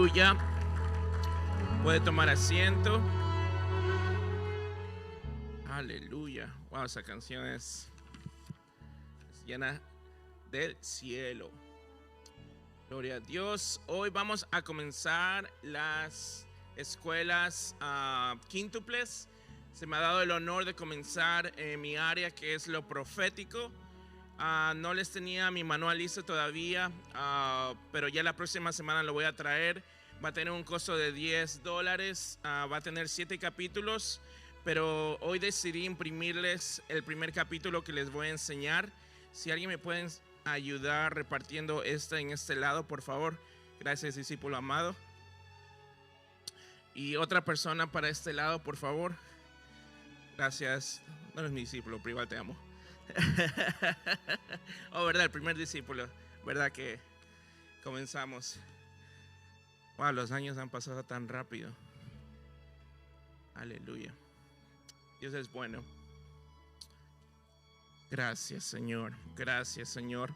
Aleluya. Puede tomar asiento. Aleluya. Wow, esa canción es llena del cielo. Gloria a Dios. Hoy vamos a comenzar las escuelas quíntuples. Se me ha dado el honor de comenzar en mi área, que es lo profético. No les tenía mi manual listo todavía, pero ya la próxima semana lo voy a traer. Va a tener un costo de $10, va a tener 7 capítulos, pero hoy decidí imprimirles el primer capítulo que les voy a enseñar. Si alguien me puede ayudar repartiendo en este lado, por favor. Gracias, discípulo amado. Y otra persona para este lado, por favor. Gracias. No eres mi discípulo, pero igual te amo. Oh, verdad, el primer discípulo. Verdad que comenzamos. Wow, los años han pasado tan rápido. Aleluya. Dios es bueno. Gracias, Señor. Gracias, Señor.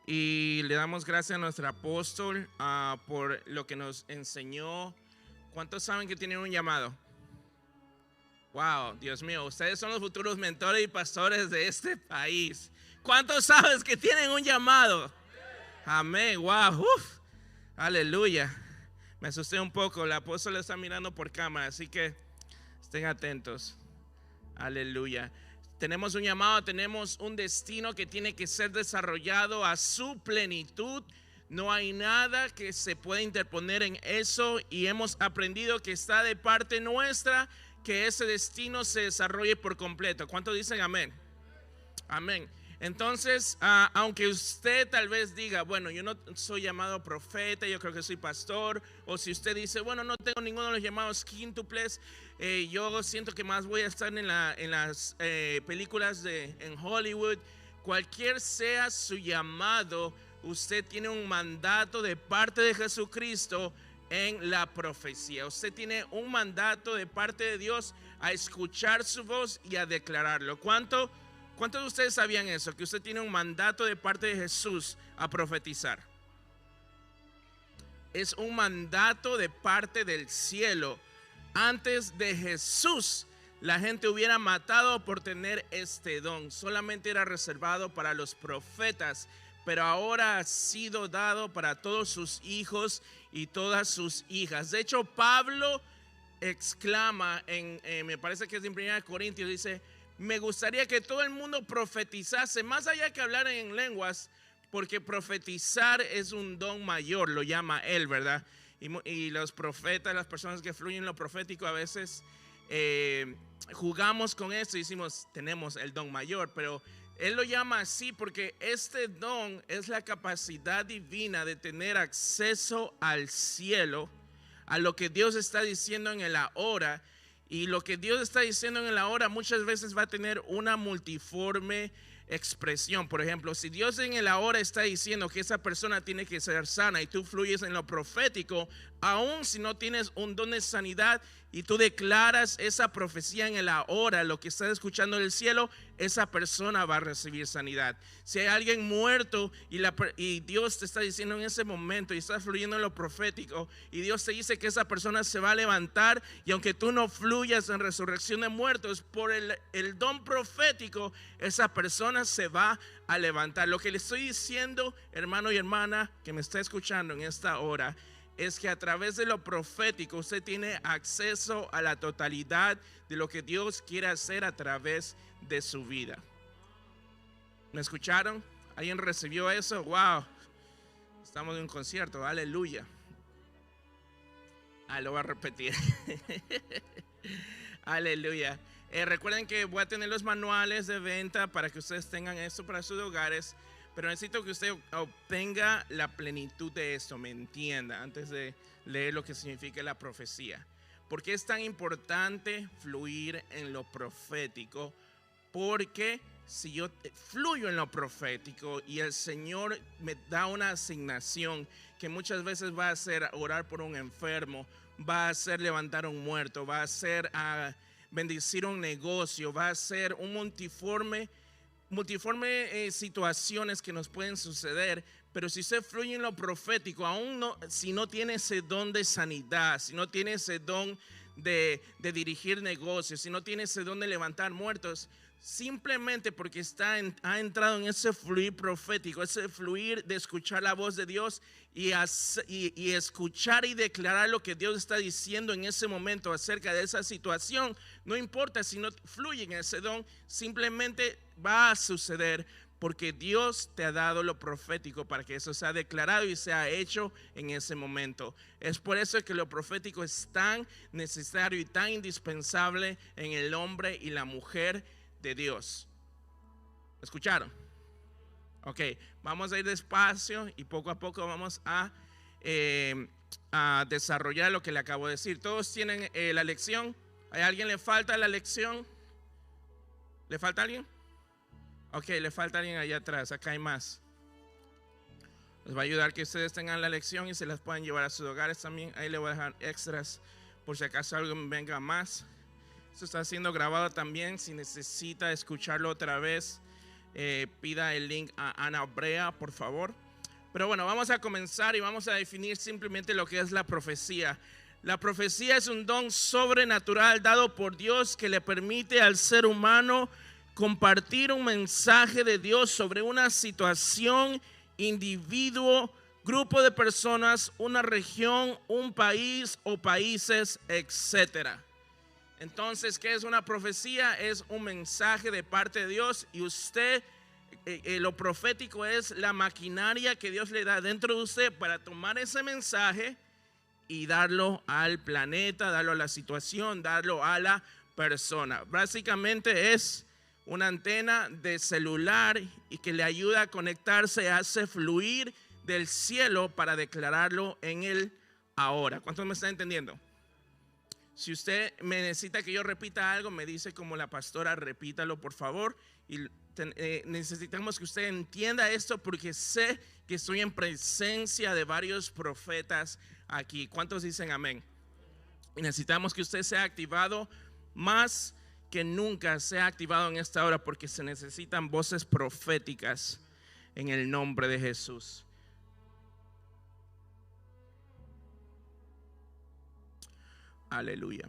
Y le damos gracias a nuestro apóstol por lo que nos enseñó. ¿Cuántos saben que tienen un llamado? Wow, Dios mío, ustedes son los futuros mentores y pastores de este país. ¿Cuántos saben que tienen un llamado? Amén, wow, aleluya. Me asusté un poco, el apóstol está mirando por cámara, así que estén atentos. Aleluya. Tenemos un llamado, tenemos un destino que tiene que ser desarrollado a su plenitud. No hay nada que se pueda interponer en eso, y hemos aprendido que está de parte nuestra que ese destino se desarrolle por completo. ¿Cuántos dicen amén? Amén. Entonces, aunque usted tal vez diga, bueno, yo no soy llamado profeta, yo creo que soy pastor, o si usted dice, bueno, no tengo ninguno de los llamados quíntuples, yo siento que más voy a estar en las películas en Hollywood. Cualquier sea su llamado, usted tiene un mandato de parte de Jesucristo en la profecía. Usted tiene un mandato de parte de Dios a escuchar su voz y a declararlo. ¿Cuántos de ustedes sabían eso? Que usted tiene un mandato de parte de Jesús a profetizar. Es un mandato de parte del cielo. Antes de Jesús, la gente hubiera matado por tener este don. Solamente era reservado para los profetas, pero ahora ha sido dado para todos sus hijos y todas sus hijas. De hecho, Pablo exclama me parece que es en 1 Corintios, dice: me gustaría que todo el mundo profetizase, más allá que hablar en lenguas, porque profetizar es un don mayor, lo llama él, ¿verdad? Y los profetas, las personas que fluyen en lo profético, a veces jugamos con esto y decimos, tenemos el don mayor, pero él lo llama así porque este don es la capacidad divina de tener acceso al cielo, a lo que Dios está diciendo en el ahora. Y lo que Dios está diciendo en el ahora muchas veces va a tener una multiforme expresión. Por ejemplo, si Dios en el ahora está diciendo que esa persona tiene que ser sana y tú fluyes en lo profético, aun si no tienes un don de sanidad y tú declaras esa profecía en el ahora, lo que estás escuchando del cielo, esa persona va a recibir sanidad. Si hay alguien muerto y Dios te está diciendo en ese momento y estás fluyendo en lo profético y Dios te dice que esa persona se va a levantar, y aunque tú no fluyas en resurrección de muertos, por el don profético, esa persona se va a levantar. Lo que le estoy diciendo, hermano y hermana que me está escuchando en esta hora, es que a través de lo profético usted tiene acceso a la totalidad de lo que Dios quiere hacer a través de su vida. ¿Me escucharon? ¿Alguien recibió eso? Wow, estamos en un concierto, aleluya. Lo voy a repetir. Aleluya. Recuerden que voy a tener los manuales de venta para que ustedes tengan esto para sus hogares, pero necesito que usted obtenga la plenitud de esto, me entienda, antes de leer lo que significa la profecía. ¿Por qué es tan importante fluir en lo profético? Porque si yo fluyo en lo profético y el Señor me da una asignación que muchas veces va a ser orar por un enfermo, va a ser levantar a un muerto, va a ser bendecir un negocio, va a ser un multiforme situaciones que nos pueden suceder, Pero si usted fluye en lo profético, aún no, si no tiene ese don de sanidad, si no tiene ese don de dirigir negocios, si no tiene ese don de levantar muertos, simplemente porque ha entrado en ese fluir profético, ese fluir de escuchar la voz de Dios y escuchar y declarar lo que Dios está diciendo en ese momento acerca de esa situación, no importa si no fluye en ese don, simplemente va a suceder porque Dios te ha dado lo profético para que eso sea declarado y sea hecho en ese momento. Es por eso que lo profético es tan necesario y tan indispensable en el hombre y la mujer de Dios. ¿Escucharon? Ok, vamos a ir despacio y poco a poco vamos a desarrollar lo que le acabo de decir. ¿Todos tienen la lección? ¿A alguien le falta la lección? ¿Le falta alguien? Ok, le falta alguien allá atrás, acá hay más. Les va a ayudar que ustedes tengan la lección y se las puedan llevar a sus hogares también. Ahí le voy a dejar extras por si acaso alguien venga más. Esto está siendo grabado también. Si necesita escucharlo otra vez, pida el link a Ana Brea, por favor. Pero bueno, vamos a comenzar y vamos a definir simplemente lo que es la profecía. La profecía es un don sobrenatural dado por Dios que le permite al ser humano compartir un mensaje de Dios sobre una situación, individuo, grupo de personas, una región, un país o países, etcétera. Entonces, ¿qué es una profecía? Es un mensaje de parte de Dios y usted, lo profético es la maquinaria que Dios le da dentro de usted para tomar ese mensaje y darlo al planeta, darlo a la situación, darlo a la persona. Básicamente es una antena de celular y que le ayuda a conectarse, hace fluir del cielo para declararlo en el ahora. ¿Cuántos me están entendiendo? Si usted me necesita que yo repita algo, me dice como la pastora, repítalo por favor. Y necesitamos que usted entienda esto porque sé que estoy en presencia de varios profetas aquí. ¿Cuántos dicen amén? Y necesitamos que usted sea activado más que nunca, sea activado en esta hora porque se necesitan voces proféticas en el nombre de Jesús. Aleluya.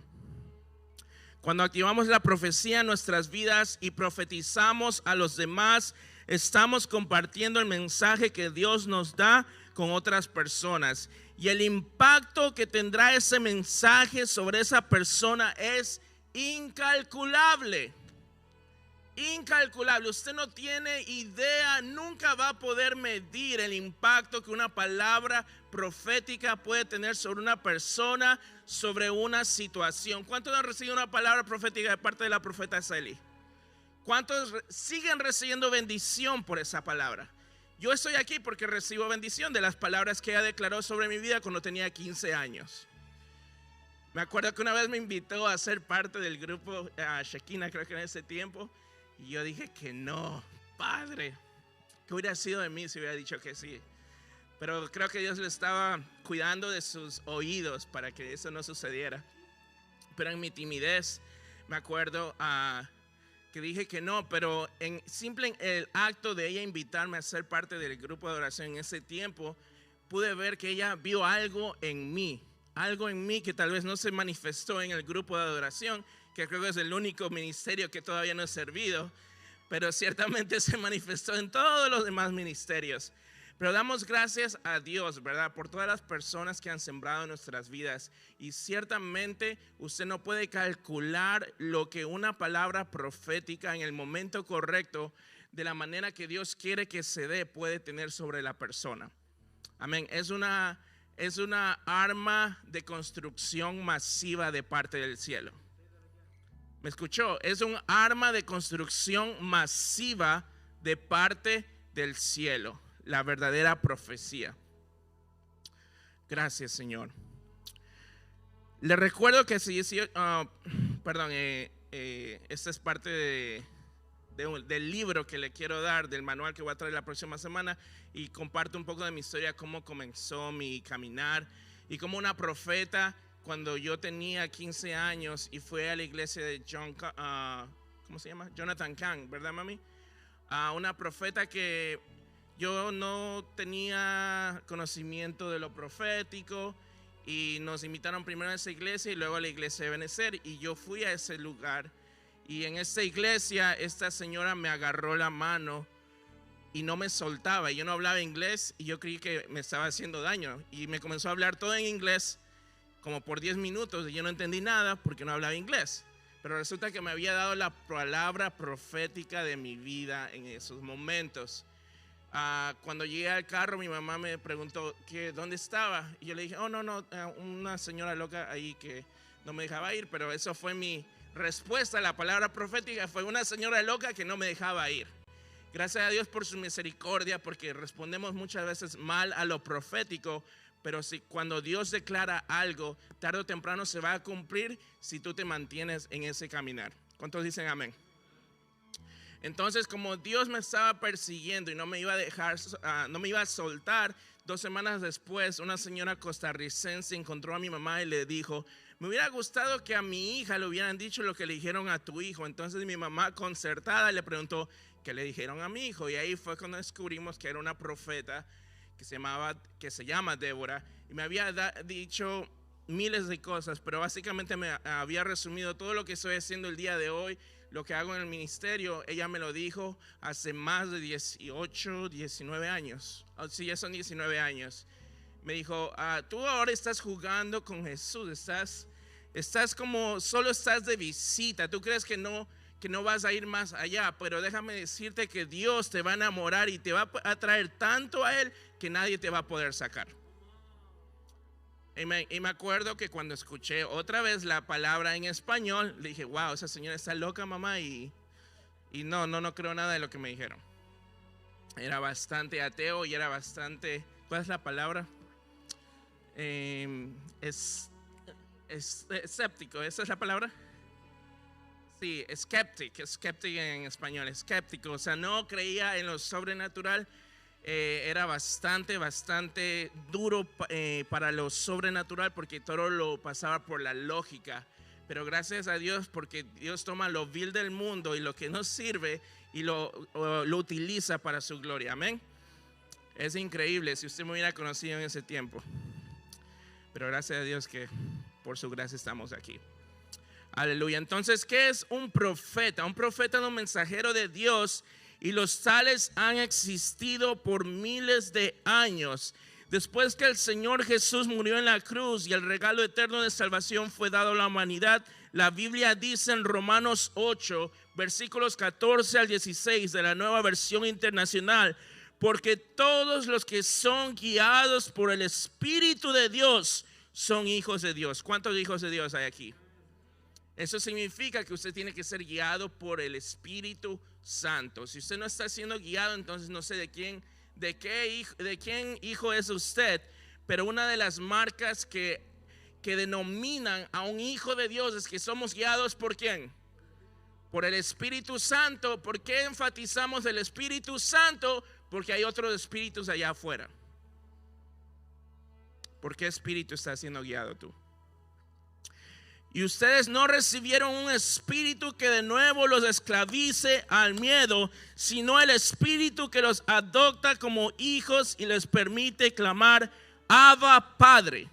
Cuando activamos la profecía en nuestras vidas y profetizamos a los demás, estamos compartiendo el mensaje que Dios nos da con otras personas. Y el impacto que tendrá ese mensaje sobre esa persona es incalculable. Incalculable. Usted no tiene idea, nunca va a poder medir el impacto que una palabra profética puede tener sobre una persona, sobre una situación. ¿Cuántos han recibido una palabra profética de parte de la profeta Celi? ¿Cuántos siguen recibiendo bendición por esa palabra? Yo estoy aquí porque recibo bendición de las palabras que ella declaró sobre mi vida cuando tenía 15 años. Me acuerdo que una vez me invitó a ser parte del grupo Shekinah, creo que en ese tiempo. Y yo dije que no, padre, ¿qué hubiera sido de mí si hubiera dicho que sí? Pero creo que Dios le estaba cuidando de sus oídos para que eso no sucediera. Pero en mi timidez me acuerdo que dije que no, pero en el acto de ella invitarme a ser parte del grupo de oración en ese tiempo, pude ver que ella vio algo en mí que tal vez no se manifestó en el grupo de adoración, que creo que es el único ministerio que todavía no he servido, pero ciertamente se manifestó en todos los demás ministerios. Pero damos gracias a Dios, ¿verdad? Por todas las personas que han sembrado en nuestras vidas. Y ciertamente usted no puede calcular lo que una palabra profética en el momento correcto, de la manera que Dios quiere que se dé, puede tener sobre la persona. Amén. Es una arma de construcción masiva de parte del cielo. ¿Me escuchó? Es un arma de construcción masiva de parte del cielo. La verdadera profecía. Gracias, Señor. Le recuerdo que esta es parte del libro que le quiero dar, del manual que voy a traer la próxima semana, y comparto un poco de mi historia, cómo comenzó mi caminar y como una profeta. Cuando yo tenía 15 años y fue a la iglesia de Jonathan Cahn, ¿verdad, mami? Una profeta que yo no tenía conocimiento de lo profético y nos invitaron primero a esa iglesia y luego a la iglesia de Benecer, y yo fui a ese lugar, y en esta iglesia esta señora me agarró la mano y no me soltaba. Yo no hablaba inglés y yo creí que me estaba haciendo daño, y me comenzó a hablar todo en inglés como por 10 minutos y yo no entendí nada porque no hablaba inglés. Pero resulta que me había dado la palabra profética de mi vida en esos momentos. Cuando llegué al carro, mi mamá me preguntó dónde estaba, y yo le dije, oh no, una señora loca ahí que no me dejaba ir. Pero eso fue mi respuesta a la palabra profética, fue una señora loca que no me dejaba ir. Gracias a Dios por su misericordia, porque respondemos muchas veces mal a lo profético, pero cuando Dios declara algo, tarde o temprano se va a cumplir si tú te mantienes en ese caminar. ¿Cuántos dicen amén? Entonces, como Dios me estaba persiguiendo y no me iba a dejar, no me iba a soltar, 2 semanas después una señora costarricense encontró a mi mamá y le dijo, me hubiera gustado que a mi hija le hubieran dicho lo que le dijeron a tu hijo. Entonces mi mamá, concertada, le preguntó qué le dijeron a mi hijo, y ahí fue cuando descubrimos que era una profeta que se llama Débora, y me había dicho miles de cosas, pero básicamente me había resumido todo lo que estoy haciendo el día de hoy, lo que hago en el ministerio. Ella me lo dijo hace más de 18, 19 años. Sí, ya son 19 años. Me dijo, tú ahora estás jugando con Jesús, estás como, solo estás de visita, tú crees que no vas a ir más allá, pero déjame decirte que Dios te va a enamorar y te va a atraer tanto a Él que nadie te va a poder sacar. Y me acuerdo que cuando escuché otra vez la palabra en español, le dije, wow, esa señora está loca, mamá, y no creo nada de lo que me dijeron. Era bastante ateo y era bastante, ¿cuál es la palabra? Escéptico, ¿esa es la palabra? Sí, skeptic en español, escéptico, o sea, no creía en lo sobrenatural. Era bastante duro para lo sobrenatural, porque todo lo pasaba por la lógica. Pero gracias a Dios, porque Dios toma lo vil del mundo y lo que no sirve y lo utiliza para su gloria. Amén. Es increíble si usted me hubiera conocido en ese tiempo. Pero gracias a Dios que por su gracia estamos aquí. Aleluya. Entonces, ¿qué es un profeta? Un profeta es un mensajero de Dios, y los tales han existido por miles de años. Después que el Señor Jesús murió en la cruz y el regalo eterno de salvación fue dado a la humanidad, la Biblia dice en Romanos 8, versículos 14 al 16 de la Nueva Versión Internacional, porque todos los que son guiados por el Espíritu de Dios son hijos de Dios. ¿Cuántos hijos de Dios hay aquí? Eso significa que usted tiene que ser guiado por el Espíritu Santo. Si usted no está siendo guiado, entonces no sé de quién hijo es usted. Pero una de las marcas que denominan a un hijo de Dios es que somos guiados ¿por quién? Por el Espíritu Santo. ¿Por qué enfatizamos el Espíritu Santo? Porque hay otros espíritus allá afuera. ¿Por qué espíritu estás siendo guiado tú? Y ustedes no recibieron un espíritu que de nuevo los esclavice al miedo, sino el espíritu que los adopta como hijos y les permite clamar, Abba, Padre.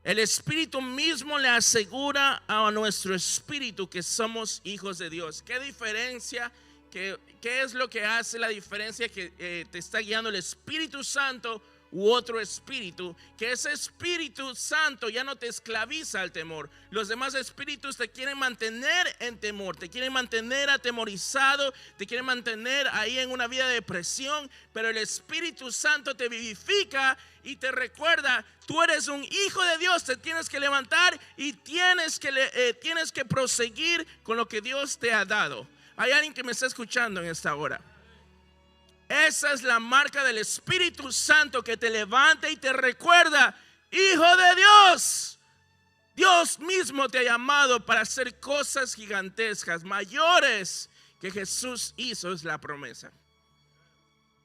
El espíritu mismo le asegura a nuestro espíritu que somos hijos de Dios. ¿Qué diferencia? ¿Qué es lo que hace la diferencia? Que te está guiando el Espíritu Santo u otro espíritu, que ese Espíritu Santo ya no te esclaviza al temor. Los demás espíritus te quieren mantener en temor, te quieren mantener atemorizado, te quieren mantener ahí en una vida de depresión, pero el Espíritu Santo te vivifica y te recuerda, tú eres un hijo de Dios, te tienes que levantar y tienes que proseguir con lo que Dios te ha dado. Hay alguien que me está escuchando en esta hora. Esa es la marca del Espíritu Santo, que te levanta y te recuerda, hijo de Dios. Dios mismo te ha llamado para hacer cosas gigantescas, mayores que Jesús hizo, es la promesa.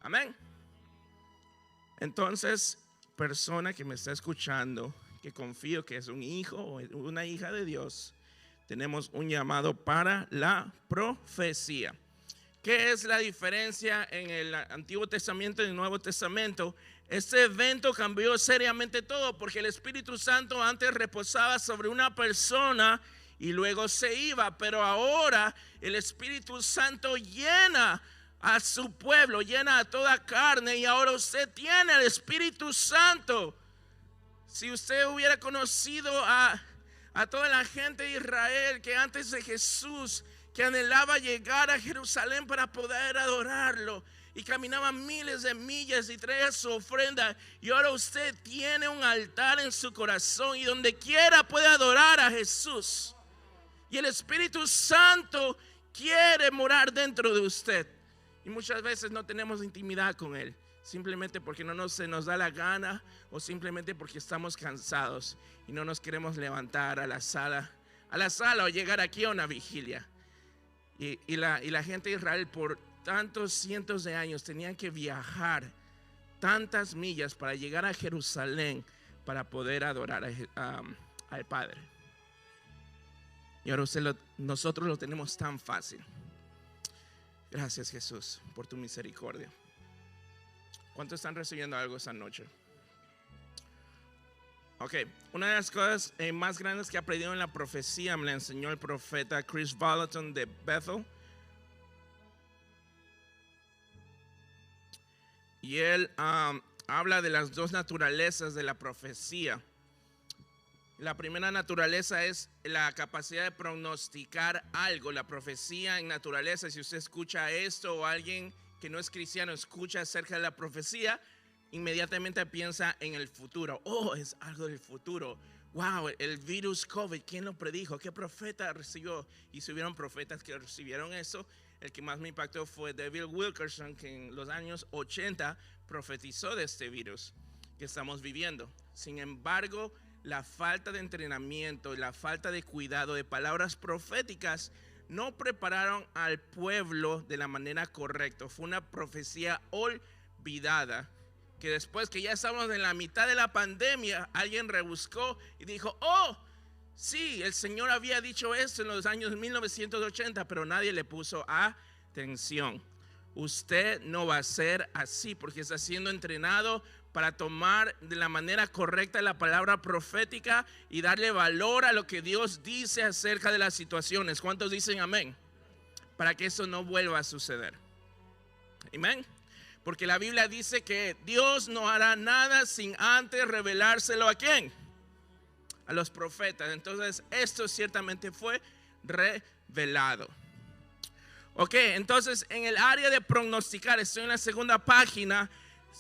Amén. Entonces, persona que me está escuchando, que confío que es un hijo o una hija de Dios, tenemos un llamado para la profecía. ¿Qué es la diferencia en el Antiguo Testamento y el Nuevo Testamento? Este evento cambió seriamente todo, porque el Espíritu Santo antes reposaba sobre una persona y luego se iba, pero ahora el Espíritu Santo llena a su pueblo, llena a toda carne, y ahora usted tiene el Espíritu Santo. Si usted hubiera conocido a toda la gente de Israel que antes de Jesús, que anhelaba llegar a Jerusalén para poder adorarlo, y caminaba miles de millas y traía su ofrenda, y ahora usted tiene un altar en su corazón y donde quiera puede adorar a Jesús, y el Espíritu Santo quiere morar dentro de usted. Y muchas veces no tenemos intimidad con Él, simplemente porque no se nos da la gana, o simplemente porque estamos cansados y no nos queremos levantar a la sala o llegar aquí a una vigilia. Y la gente de Israel por tantos cientos de años tenían que viajar tantas millas para llegar a Jerusalén para poder adorar al Padre. Y ahora nosotros lo tenemos tan fácil. Gracias, Jesús, por tu misericordia. ¿Cuántos están recibiendo algo esta noche? Ok, una de las cosas más grandes que he aprendido en la profecía me la enseñó el profeta Chris Vallotton de Bethel. Y él habla de las dos naturalezas de la profecía. La primera naturaleza es la capacidad de pronosticar algo. La profecía en naturaleza, si usted escucha esto o alguien que no es cristiano escucha acerca de la profecía, inmediatamente piensa en el futuro. Oh, es algo del futuro. Wow, el virus COVID, ¿quién lo predijo? ¿Qué profeta recibió? Y si hubieron profetas que recibieron eso. El que más me impactó fue David Wilkerson, que en los años 80 profetizó de este virus que estamos viviendo. Sin embargo, la falta de entrenamiento y la falta de cuidado de palabras proféticas no prepararon al pueblo de la manera correcta. Fue una profecía olvidada, que después que ya estábamos en la mitad de la pandemia, alguien rebuscó y dijo: oh, sí, el Señor había dicho esto en los años 1980, pero nadie le puso atención. Usted no va a ser así, porque está siendo entrenado para tomar de la manera correcta la palabra profética y darle valor a lo que Dios dice acerca de las situaciones. ¿Cuántos dicen amén? Para que eso no vuelva a suceder. Amén. Porque la Biblia dice que Dios no hará nada sin antes revelárselo ¿a quién? A los profetas. Entonces esto ciertamente fue revelado. Ok, entonces en el área de pronosticar, estoy en la segunda página.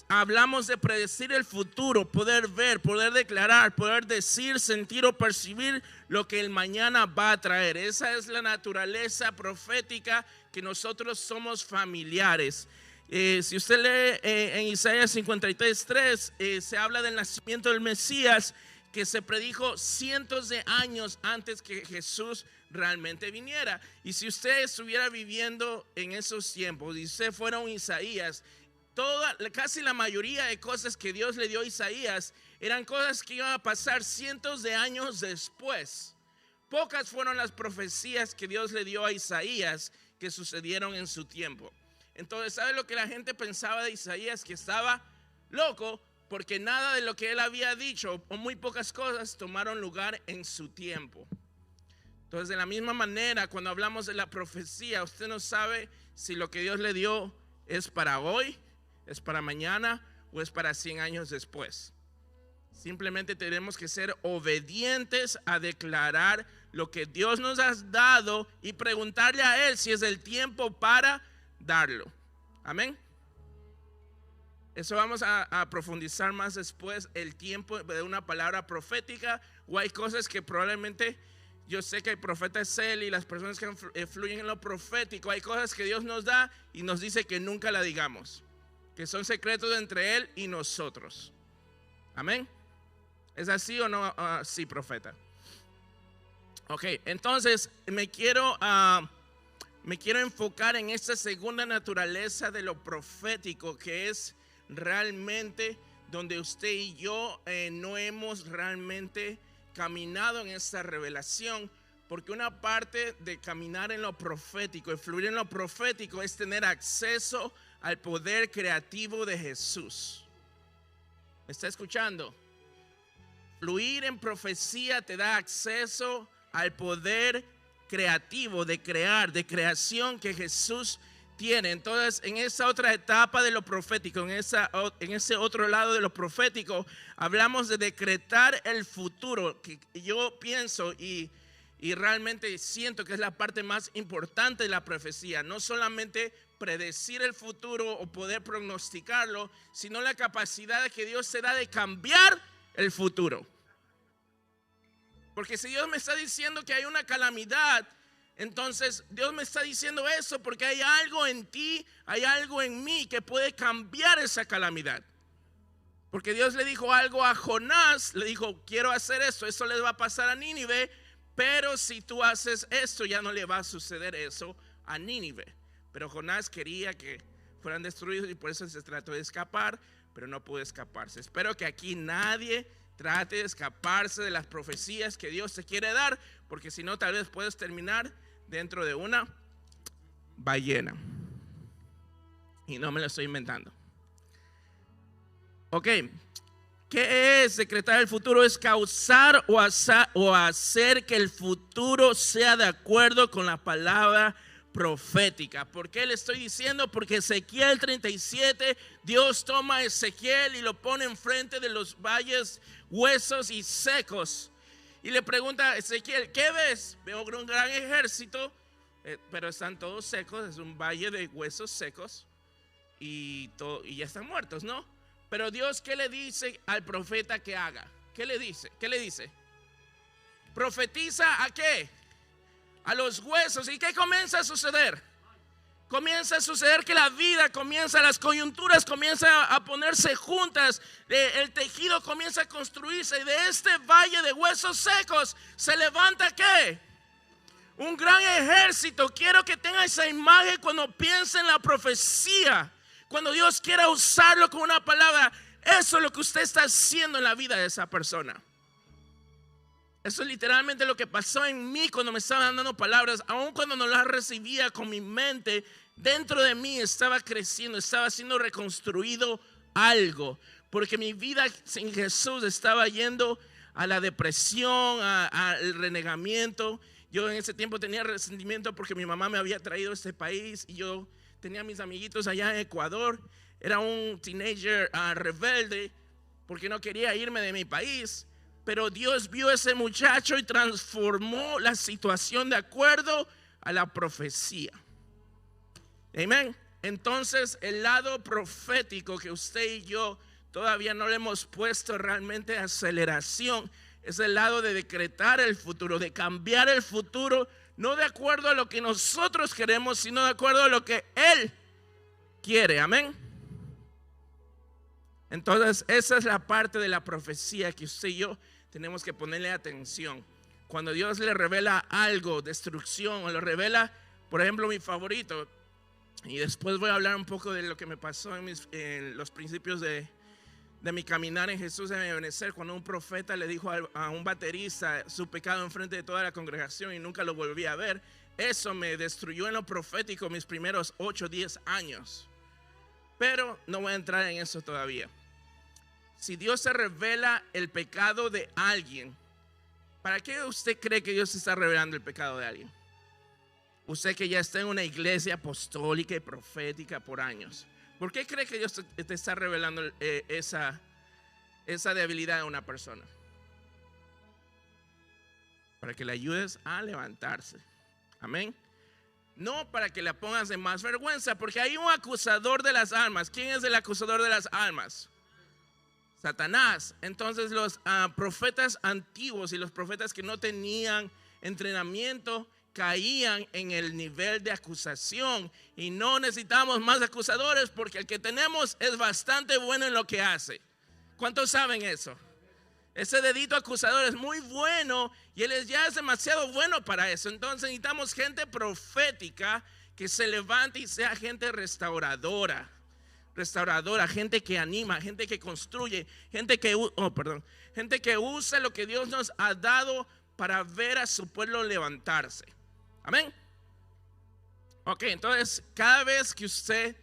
Hablamos de predecir el futuro, poder ver, poder declarar, poder decir, sentir o percibir lo que el mañana va a traer. Esa es la naturaleza profética que nosotros somos familiares. Si usted lee en Isaías 53:3, se habla del nacimiento del Mesías, que se predijo cientos de años antes que Jesús realmente viniera. Y si usted estuviera viviendo en esos tiempos y usted fuera un Isaías, casi la mayoría de cosas que Dios le dio a Isaías eran cosas que iban a pasar cientos de años después. Pocas fueron las profecías que Dios le dio a Isaías que sucedieron en su tiempo. Entonces, ¿sabe lo que la gente pensaba de Isaías? Que estaba loco, porque nada de lo que él había dicho, o muy pocas cosas, tomaron lugar en su tiempo. Entonces, de la misma manera, cuando hablamos de la profecía, usted no sabe si lo que Dios le dio es para hoy, es para mañana o es para 100 años después. Simplemente tenemos que ser obedientes a declarar lo que Dios nos ha dado y preguntarle a Él si es el tiempo para darlo. Amén. Eso vamos a profundizar más después, el tiempo de una palabra profética, o hay cosas que probablemente, yo sé que hay profetas y las personas que fluyen en lo profético, hay cosas que Dios nos da y nos dice que nunca la digamos, que son secretos entre Él y nosotros. Amén. ¿Es así o no? Sí, profeta. Ok, entonces me quiero enfocar en esta segunda naturaleza de lo profético, que es realmente donde usted y yo no hemos realmente caminado en esta revelación, Porque una parte de caminar en lo profético y fluir en lo profético es tener acceso al poder creativo de Jesús. ¿Me está escuchando? Fluir en profecía te da acceso al poder creativo de crear, de creación que Jesús tiene. Entonces, en esa otra etapa de lo profético, en ese otro lado de lo profético, hablamos de decretar el futuro, que yo pienso y realmente siento que es la parte más importante de la profecía. No solamente predecir el futuro o poder prognosticarlo, sino la capacidad que Dios te da de cambiar el futuro. Porque si Dios me está diciendo que hay una calamidad, entonces Dios me está diciendo eso porque hay algo en ti, hay algo en mí que puede cambiar esa calamidad. Porque Dios le dijo algo a Jonás, le dijo, quiero hacer esto, eso les va a pasar a Nínive, pero si tú haces esto ya no le va a suceder eso a Nínive. Pero Jonás quería que fueran destruidos y por eso se trató de escapar, pero no pudo escaparse. Espero que aquí nadie trate de escaparse de las profecías que Dios te quiere dar, porque si no tal vez puedes terminar dentro de una ballena. Y no me lo estoy inventando. Ok, ¿qué es decretar el futuro? Es causar o hacer que el futuro sea de acuerdo con la palabra profética. ¿Por qué le estoy diciendo? Porque Ezequiel 37, Dios toma a Ezequiel y lo pone enfrente de los valles huesos y secos. Y le pregunta a Ezequiel, ¿qué ves? Veo un gran ejército, pero están todos secos, es un valle de huesos secos y ya están muertos, ¿no? Pero Dios, ¿qué le dice al profeta que haga? ¿Qué le dice? ¿Qué le dice? ¿Profetiza a qué? A los huesos. ¿Y qué comienza a suceder? Comienza a suceder que la vida comienza, las coyunturas comienzan a ponerse juntas, el tejido comienza a construirse y de este valle de huesos secos se levanta ¿qué? Un gran ejército. Quiero que tenga esa imagen cuando piense en la profecía, cuando Dios quiera usarlo con una palabra. Eso es lo que usted está haciendo en la vida de esa persona. Eso es literalmente lo que pasó en mí cuando me estaban dando palabras. Aun cuando no las recibía con mi mente, dentro de mí estaba creciendo, estaba siendo reconstruido algo. Porque mi vida sin Jesús estaba yendo a la depresión, al renegamiento. Yo en ese tiempo tenía resentimiento porque mi mamá me había traído a este país y yo tenía mis amiguitos allá en Ecuador. Era un teenager rebelde porque no quería irme de mi país. Pero Dios vio a ese muchacho y transformó la situación de acuerdo a la profecía. Amén. Entonces el lado profético que usted y yo todavía no le hemos puesto realmente aceleración es el lado de decretar el futuro, de cambiar el futuro, no de acuerdo a lo que nosotros queremos, sino de acuerdo a lo que Él quiere. Amén. Entonces esa es la parte de la profecía que usted y yo tenemos que ponerle atención. Cuando Dios le revela algo, destrucción, o le revela, por ejemplo, mi favorito, y después voy a hablar un poco de lo que me pasó en los principios de mi caminar en Jesús en Ebenezer, cuando un profeta le dijo a un baterista su pecado enfrente de toda la congregación y nunca lo volví a ver. Eso me destruyó en lo profético mis primeros 8 o 10 años. Pero no voy a entrar en eso todavía. Si Dios se revela el pecado de alguien, ¿para qué usted cree que Dios está revelando el pecado de alguien? Usted que ya está en una iglesia apostólica y profética por años, ¿por qué cree que Dios te está revelando esa debilidad de una persona? Para que le ayudes a levantarse. Amén. No para que la pongas en más vergüenza, porque hay un acusador de las almas. ¿Quién es el acusador de las almas? Satanás. Entonces los profetas antiguos y los profetas que no tenían entrenamiento caían en el nivel de acusación, y no necesitamos más acusadores porque el que tenemos es bastante bueno en lo que hace. ¿Cuántos saben eso? Ese dedito acusador es muy bueno y él ya es demasiado bueno para eso. Entonces necesitamos gente profética que se levante y sea gente restauradora, gente que anima, gente que construye, gente que usa lo que Dios nos ha dado para ver a su pueblo levantarse. Amén. Ok, entonces cada vez que usted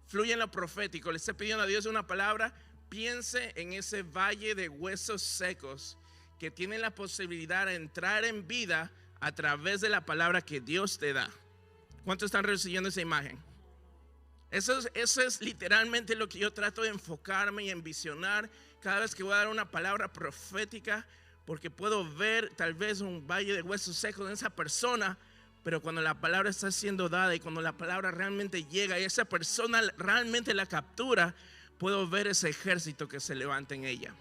fluye en lo profético, le esté pidiendo a Dios una palabra, piense en ese valle de huesos secos que tiene la posibilidad de entrar en vida a través de la palabra que Dios te da. ¿Cuántos están recibiendo esa imagen? Eso es literalmente lo que yo trato de enfocarme y envisionar cada vez que voy a dar una palabra profética, porque puedo ver tal vez un valle de huesos secos en esa persona, pero cuando la palabra está siendo dada y cuando la palabra realmente llega y esa persona realmente la captura, puedo ver ese ejército que se levanta en ella.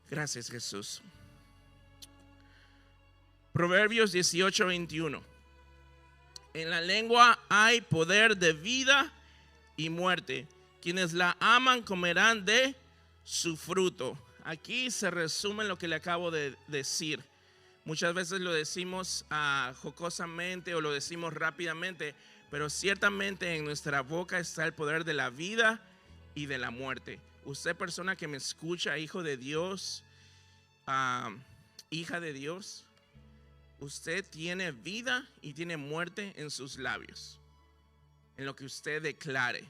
Gracias, Jesús. Proverbios 18:21. En la lengua hay poder de vida y muerte. Quienes la aman comerán de su fruto. Aquí se resume lo que le acabo de decir. Muchas veces lo decimos jocosamente o lo decimos rápidamente, pero ciertamente en nuestra boca está el poder de la vida y de la muerte. Usted, persona que me escucha, hijo de Dios, hija de Dios, usted tiene vida y tiene muerte en sus labios, en lo que usted declare.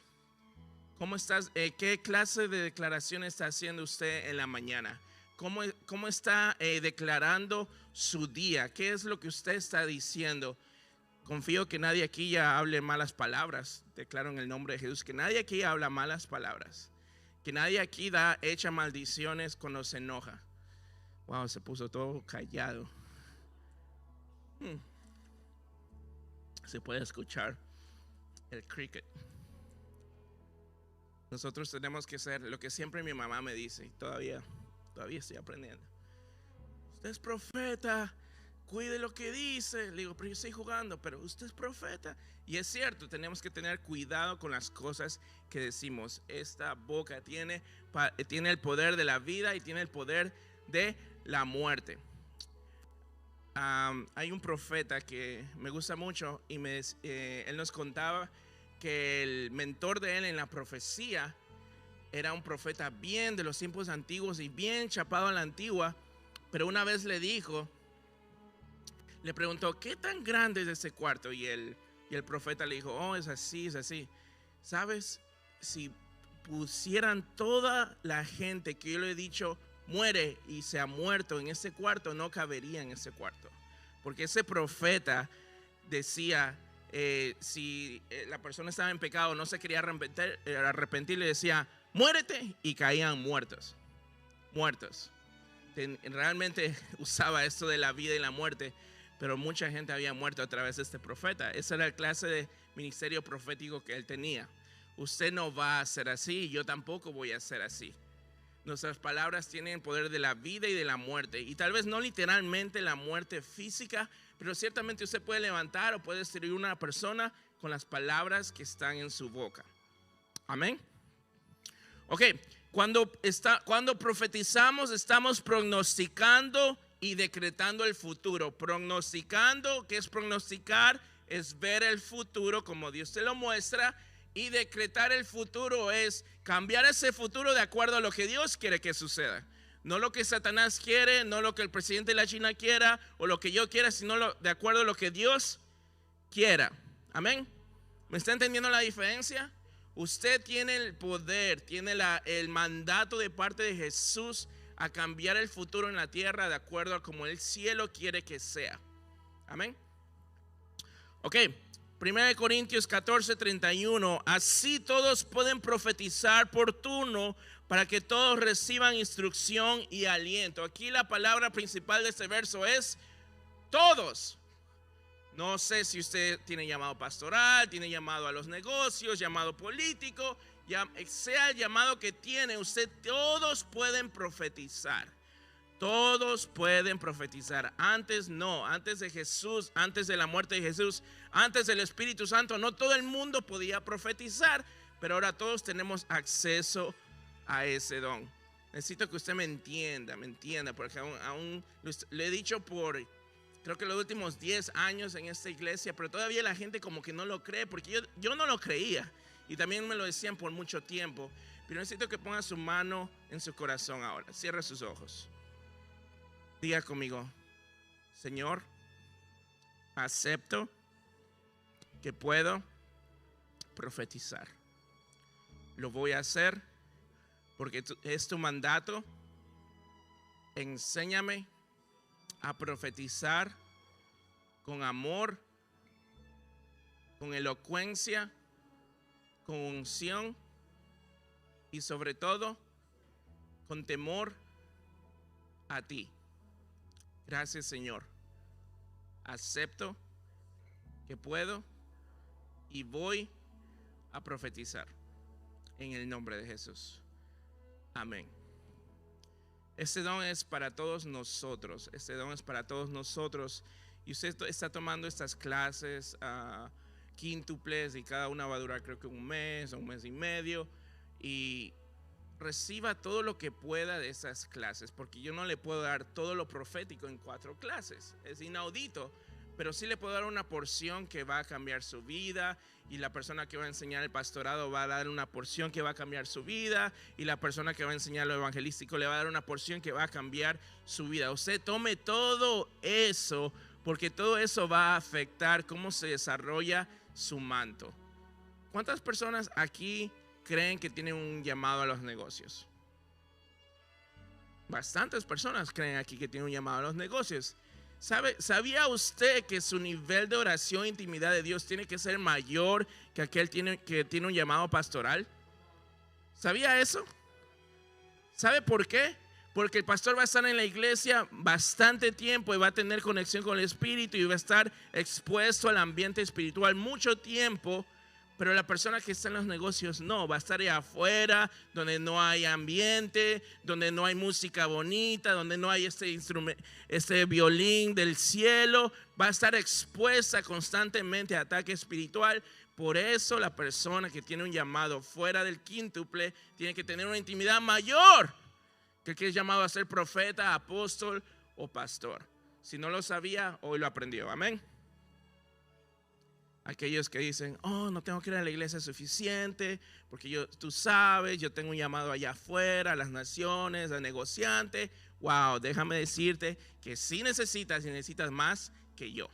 ¿Cómo estás? ¿Qué clase de declaración está haciendo usted en la mañana? ¿Cómo está declarando su día? ¿Qué es lo que usted está diciendo? Confío que nadie aquí ya hable malas palabras. Declaro en el nombre de Jesús que nadie aquí habla malas palabras. Que nadie aquí echa maldiciones cuando se enoja. Wow, se puso todo callado. Se puede escuchar el cricket. Nosotros tenemos que ser lo que siempre mi mamá me dice, y todavía estoy aprendiendo. Usted es profeta, cuide lo que dice. Le digo, pero yo estoy jugando, pero usted es profeta. Y es cierto, tenemos que tener cuidado con las cosas que decimos. Esta boca tiene el poder de la vida y tiene el poder de la muerte. Hay un profeta que me gusta mucho y él nos contaba que el mentor de él en la profecía era un profeta bien de los tiempos antiguos y bien chapado a la antigua, pero una vez le preguntó, ¿qué tan grande es ese cuarto? Y el profeta le dijo, oh, es así, es así. ¿Sabes? Si pusieran toda la gente que yo le he dicho muere y se ha muerto en ese cuarto, no cabería en ese cuarto. Porque ese profeta decía, si la persona estaba en pecado, no se quería arrepentir, le decía, muérete, y caían muertos. Realmente usaba esto de la vida y la muerte, pero mucha gente había muerto a través de este profeta. Esa era la clase de ministerio profético que él tenía. Usted no va a ser así, yo tampoco voy a ser así. Nuestras palabras tienen el poder de la vida y de la muerte. Y tal vez no literalmente la muerte física, pero ciertamente usted puede levantar o puede destruir una persona con las palabras que están en su boca. Amén. Ok, cuando profetizamos estamos prognosticando y decretando el futuro. Prognosticando, ¿qué es prognosticar? Es ver el futuro como Dios te lo muestra. Y decretar el futuro es cambiar ese futuro de acuerdo a lo que Dios quiere que suceda. No lo que Satanás quiere, no lo que el presidente de la China quiera o lo que yo quiera, sino de acuerdo a lo que Dios quiera. Amén. ¿Me está entendiendo la diferencia? Usted tiene el poder, tiene el mandato de parte de Jesús a cambiar el futuro en la tierra de acuerdo a como el cielo quiere que sea. Amén. Ok. 1 Corintios 14:31, así todos pueden profetizar por turno para que todos reciban instrucción y aliento. Aquí la palabra principal de este verso es todos. No sé si usted tiene llamado pastoral, tiene llamado a los negocios, llamado político, sea el llamado que tiene, todos pueden profetizar. Todos pueden profetizar. Antes no, antes de Jesús, antes de la muerte de Jesús, antes del Espíritu Santo, no todo el mundo podía profetizar, pero ahora todos tenemos acceso a ese don. Necesito que usted me entienda, porque aún le he dicho por, creo que los últimos 10 años en esta iglesia, pero todavía la gente como que no lo cree, porque yo no lo creía y también me lo decían por mucho tiempo, pero necesito que ponga su mano en su corazón ahora, cierre sus ojos. Diga conmigo, Señor, acepto que puedo profetizar. Lo voy a hacer porque es tu mandato. Enséñame a profetizar con amor, con elocuencia, con unción y sobre todo con temor a ti. Gracias, Señor. Acepto que puedo y voy a profetizar en el nombre de Jesús. Amén. Este don es para todos nosotros. Este don es para todos nosotros. Y usted está tomando estas clases quíntuples y cada una va a durar creo que un mes o un mes y medio. Y reciba todo lo que pueda de esas clases, porque yo no le puedo dar todo lo profético en 4 clases. Es inaudito. Pero sí le puedo dar una porción que va a cambiar su vida, y la persona que va a enseñar el pastorado va a dar una porción que va a cambiar su vida, y la persona que va a enseñar lo evangelístico le va a dar una porción que va a cambiar su vida. Usted tome todo eso, porque todo eso va a afectar cómo se desarrolla su manto. ¿Cuántas personas aquí creen que tienen un llamado a los negocios? Bastantes personas creen aquí que tienen un llamado a los negocios. ¿Sabía usted que su nivel de oración e intimidad de Dios tiene que ser mayor que aquel que tiene un llamado pastoral? ¿Sabía eso? ¿Sabe por qué? Porque el pastor va a estar en la iglesia bastante tiempo y va a tener conexión con el Espíritu y va a estar expuesto al ambiente espiritual mucho tiempo. Pero la persona que está en los negocios no, va a estar allá afuera, donde no hay ambiente, donde no hay música bonita, donde no hay este violín del cielo. Va a estar expuesta constantemente a ataque espiritual. Por eso la persona que tiene un llamado fuera del quíntuple tiene que tener una intimidad mayor que el que es llamado a ser profeta, apóstol o pastor. Si no lo sabía, hoy lo aprendió. Amén. Aquellos que dicen, oh, no tengo que ir a la iglesia suficiente, porque tú sabes, yo tengo un llamado allá afuera, a las naciones, a negociante. Wow, déjame decirte que sí necesitas y necesitas más que yo.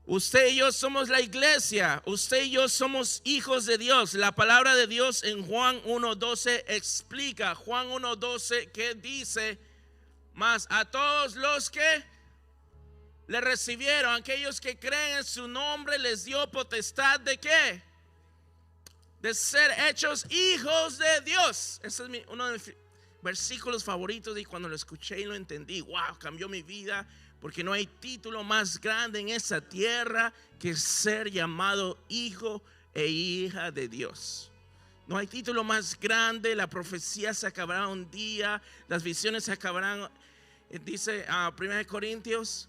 Usted y yo somos la iglesia, usted y yo somos hijos de Dios. La palabra de Dios en Juan 1:12 explica, Juan 1:12, que dice, mas a todos los que le recibieron, aquellos que creen en su nombre, les dio potestad de ¿qué? De ser hechos hijos de Dios. Ese es uno de mis versículos favoritos, y cuando lo escuché y lo entendí, wow, cambió mi vida, porque no hay título más grande en esta tierra que ser llamado hijo e hija de Dios. No hay título más grande. La profecía se acabará un día, las visiones se acabarán. Dice 1 Corintios,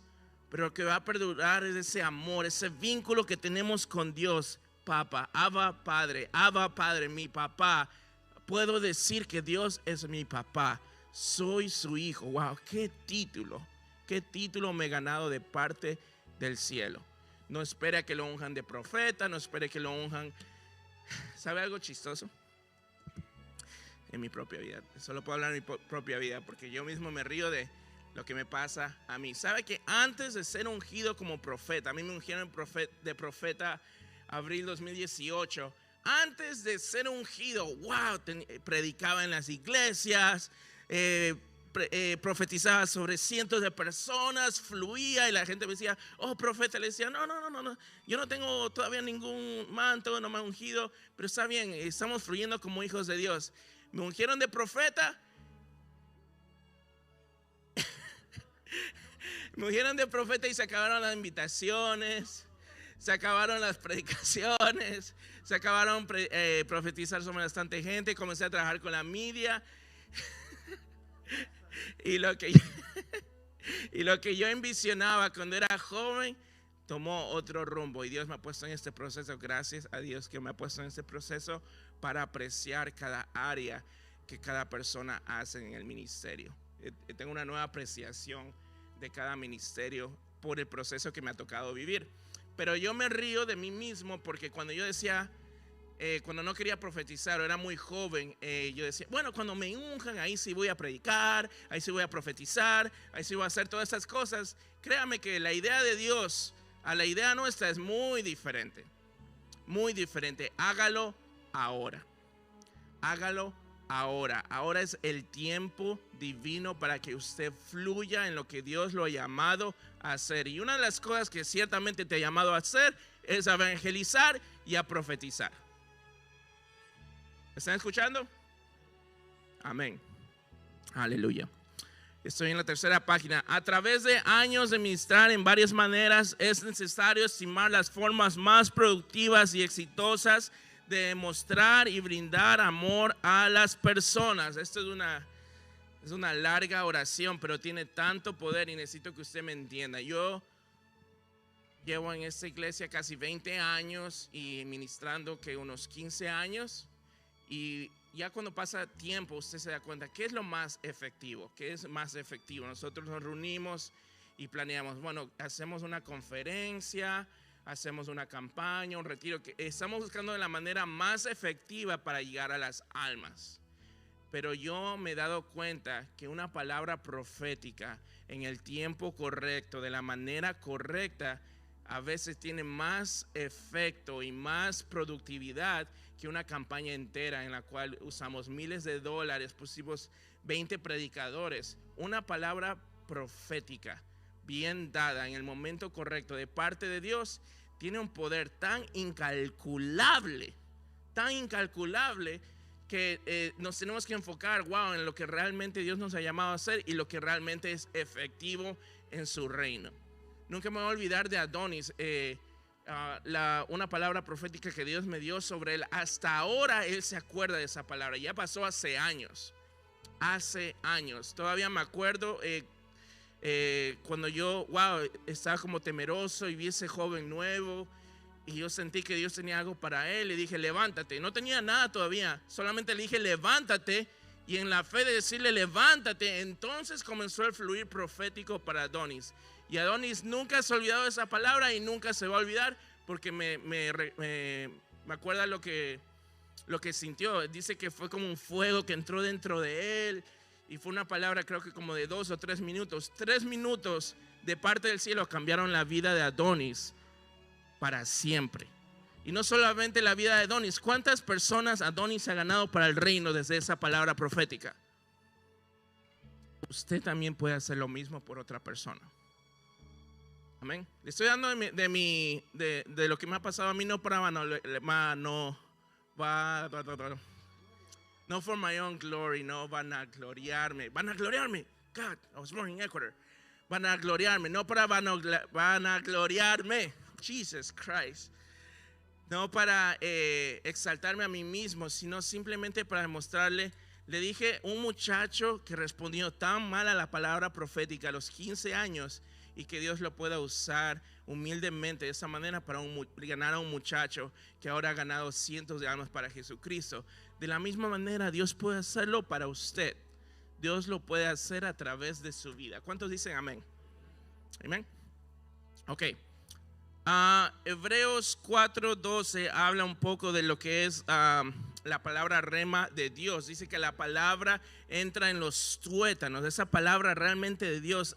pero lo que va a perdurar es ese amor, ese vínculo que tenemos con Dios. Papá, Abba Padre, mi papá. Puedo decir que Dios es mi papá. Soy su hijo. Wow, qué título me he ganado de parte del cielo. No espere a que lo unjan de profeta, no espere que lo unjan. ¿Sabe algo chistoso? En mi propia vida, solo puedo hablar de mi propia vida, porque yo mismo me río de lo que me pasa a mí. ¿Sabe que antes de ser ungido como profeta, a mí me ungieron de profeta abril 2018? Antes de ser ungido, wow, predicaba en las iglesias, profetizaba sobre cientos de personas, fluía, y la gente me decía, oh, profeta. Le decía, no, yo no tengo todavía ningún manto, no me han ungido, pero está bien, estamos fluyendo como hijos de Dios. Me ungieron de profeta. Me ungieron de profeta y se acabaron las invitaciones, se acabaron las predicaciones, se acabaron profetizar sobre bastante gente. Comencé a trabajar con la media y lo que yo envisionaba cuando era joven tomó otro rumbo, y Dios me ha puesto en este proceso. Gracias a Dios que me ha puesto en este proceso para apreciar cada área que cada persona hace en el ministerio. Tengo una nueva apreciación de cada ministerio por el proceso que me ha tocado vivir. Pero yo me río de mí mismo, porque cuando yo decía, cuando no quería profetizar o era muy joven, yo decía, bueno, cuando me unjan, ahí sí voy a predicar, ahí sí voy a profetizar, ahí sí voy a hacer todas esas cosas. Créame que la idea de Dios a la idea nuestra es muy diferente. Muy diferente. Hágalo ahora. Hágalo ahora. Ahora es el tiempo divino para que usted fluya en lo que Dios lo ha llamado a hacer. Y una de las cosas que ciertamente te ha llamado a hacer es a evangelizar y a profetizar. ¿Están escuchando? Amén. Aleluya. Estoy en la tercera página. A través de años de ministrar en varias maneras, es necesario estimar las formas más productivas y exitosas de demostrar y brindar amor a las personas. Esto es una larga oración, pero tiene tanto poder y necesito que usted me entienda. Yo llevo en esta iglesia casi 20 años y ministrando que unos 15 años. Y ya cuando pasa tiempo usted se da cuenta qué es lo más efectivo, qué es más efectivo. Nosotros nos reunimos y planeamos, bueno, hacemos una conferencia, hacemos una campaña, un retiro, que estamos buscando la manera más efectiva para llegar a las almas. Pero yo me he dado cuenta que una palabra profética en el tiempo correcto, de la manera correcta, a veces tiene más efecto y más productividad que una campaña entera en la cual usamos miles de dólares, pusimos 20 predicadores. Una palabra profética bien dada en el momento correcto de parte de Dios tiene un poder tan incalculable que nos tenemos que enfocar, en lo que realmente Dios nos ha llamado a hacer y lo que realmente es efectivo en su reino. Nunca me voy a olvidar de Adonis, una palabra profética que Dios me dio sobre él. Hasta ahora él se acuerda de esa palabra. Ya pasó hace años. Todavía me acuerdo cuando yo estaba como temeroso y vi ese joven nuevo y yo sentí que Dios tenía algo para él. Le dije, levántate. No tenía nada todavía, solamente le dije, levántate. Y en la fe de decirle, levántate, entonces comenzó el fluir profético para Adonis. Y Adonis nunca se ha olvidado de esa palabra y nunca se va a olvidar, porque me acuerda lo que sintió. Dice que fue como un fuego que entró dentro de él y fue una palabra, creo que como de 2 o 3 minutos. 3 minutos de parte del cielo cambiaron la vida de Adonis para siempre. Y no solamente la vida de Adonis. ¿Cuántas personas Adonis ha ganado para el reino desde esa palabra profética? Usted también puede hacer lo mismo por otra persona. Amén. Le estoy dando de lo que me ha pasado a mí, no para no for my own glory, no vanagloriarme. Vanagloriarme. God, I was born in Ecuador. Vanagloriarme, no para vanagloriarme. Jesus Christ. No para exaltarme a mí mismo, sino simplemente para demostrarle. Le dije, un muchacho que respondió tan mal a la palabra profética a los 15 años y que Dios lo pueda usar humildemente de esa manera para ganar a un muchacho que ahora ha ganado cientos de almas para Jesucristo. De la misma manera Dios puede hacerlo para usted. Dios lo puede hacer a través de su vida. ¿Cuántos dicen amén? Amén. Ok. Hebreos 4:12 habla un poco de lo que es la palabra rema de Dios. Dice que la palabra entra en los tuétanos. Esa palabra realmente de Dios.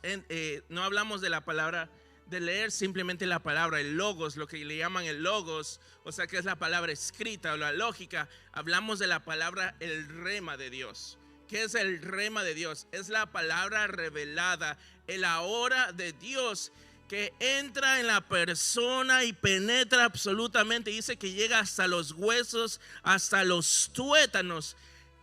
No hablamos de la palabra de leer, simplemente la palabra, el logos, lo que le llaman el logos, o sea que es la palabra escrita o la lógica. Hablamos de la palabra el rema de Dios. ¿Qué es el rema de Dios? Es la palabra revelada, el ahora de Dios, que entra en la persona y penetra absolutamente. Dice que llega hasta los huesos, hasta los tuétanos.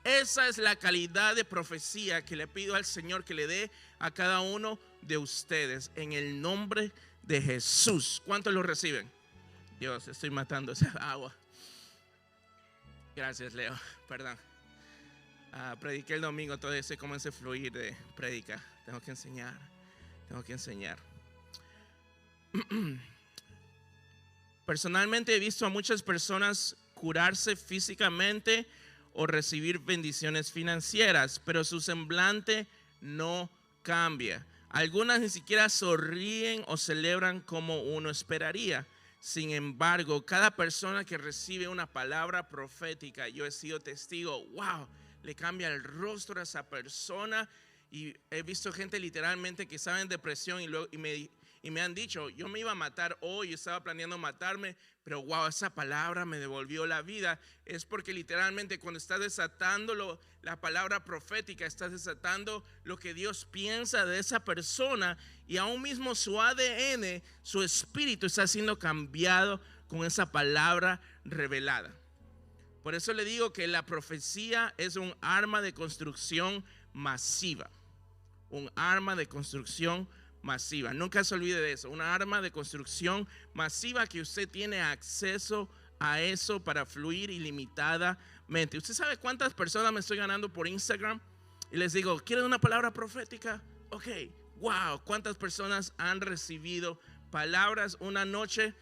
Esa es la calidad de profecía que le pido al Señor que le dé a cada uno de ustedes en el nombre de Jesús. ¿Cuántos lo reciben? Dios, estoy matando esa agua. Gracias, Leo. Perdón. Prediqué el domingo, todo ese comencé a fluir de predica. Tengo que enseñar. Personalmente he visto a muchas personas curarse físicamente o recibir bendiciones financieras, pero su semblante no cambia. Algunas ni siquiera sonríen o celebran como uno esperaría. Sin embargo, cada persona que recibe una palabra profética, yo he sido testigo, wow, le cambia el rostro a esa persona. Y he visto gente literalmente que estaba en depresión y me han dicho, yo me iba a matar hoy, yo estaba planeando matarme, pero wow, esa palabra me devolvió la vida. Es porque literalmente cuando estás desatando la palabra profética, estás desatando lo que Dios piensa de esa persona, y aún mismo su ADN, su espíritu está siendo cambiado con esa palabra revelada. Por eso le digo que la profecía es un arma de construcción masiva. Un arma de construcción masiva. Nunca se olvide de eso. Una arma de construcción masiva que usted tiene acceso a eso para fluir ilimitadamente. ¿Usted sabe cuántas personas me estoy ganando por Instagram? Y les digo, ¿quieren una palabra profética? Ok, wow, ¿cuántas personas han recibido palabras? Una noche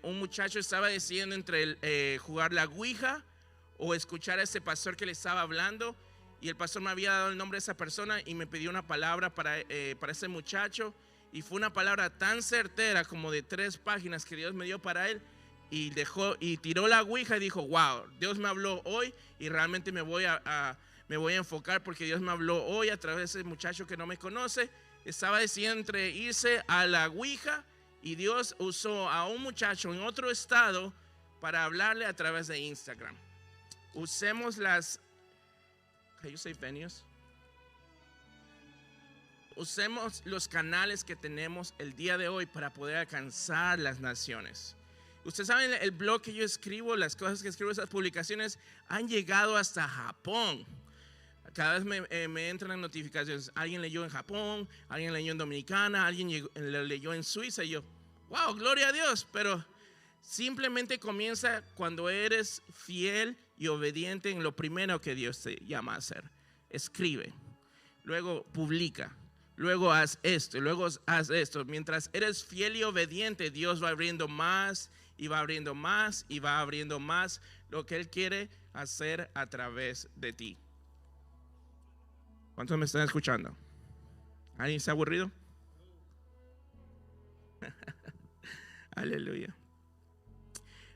un muchacho estaba decidiendo entre jugar la ouija o escuchar a ese pastor que le estaba hablando, y el pastor me había dado el nombre de esa persona y me pidió una palabra para ese muchacho, y fue una palabra tan certera como de 3 páginas que Dios me dio para él, y tiró la ouija y dijo, wow, Dios me habló hoy y realmente me voy a enfocar porque Dios me habló hoy a través de ese muchacho que no me conoce. Estaba decidiendo entre irse a la ouija, y Dios usó a un muchacho en otro estado para hablarle a través de Instagram. Usemos usemos los canales que tenemos el día de hoy para poder alcanzar las naciones. Ustedes saben, el blog que yo escribo, las cosas que escribo, esas publicaciones han llegado hasta Japón. Cada vez me entran notificaciones. Alguien leyó en Japón, alguien leyó en Dominicana, alguien leyó en Suiza. Y yo, wow, gloria a Dios. Pero simplemente comienza cuando eres fiel y obediente en lo primero que Dios te llama a hacer. Escribe, luego publica, luego haz esto, luego haz esto. Mientras eres fiel y obediente, Dios va abriendo más y va abriendo más y va abriendo más lo que Él quiere hacer a través de ti. ¿Cuántos me están escuchando? ¿Alguien está aburrido? Aleluya.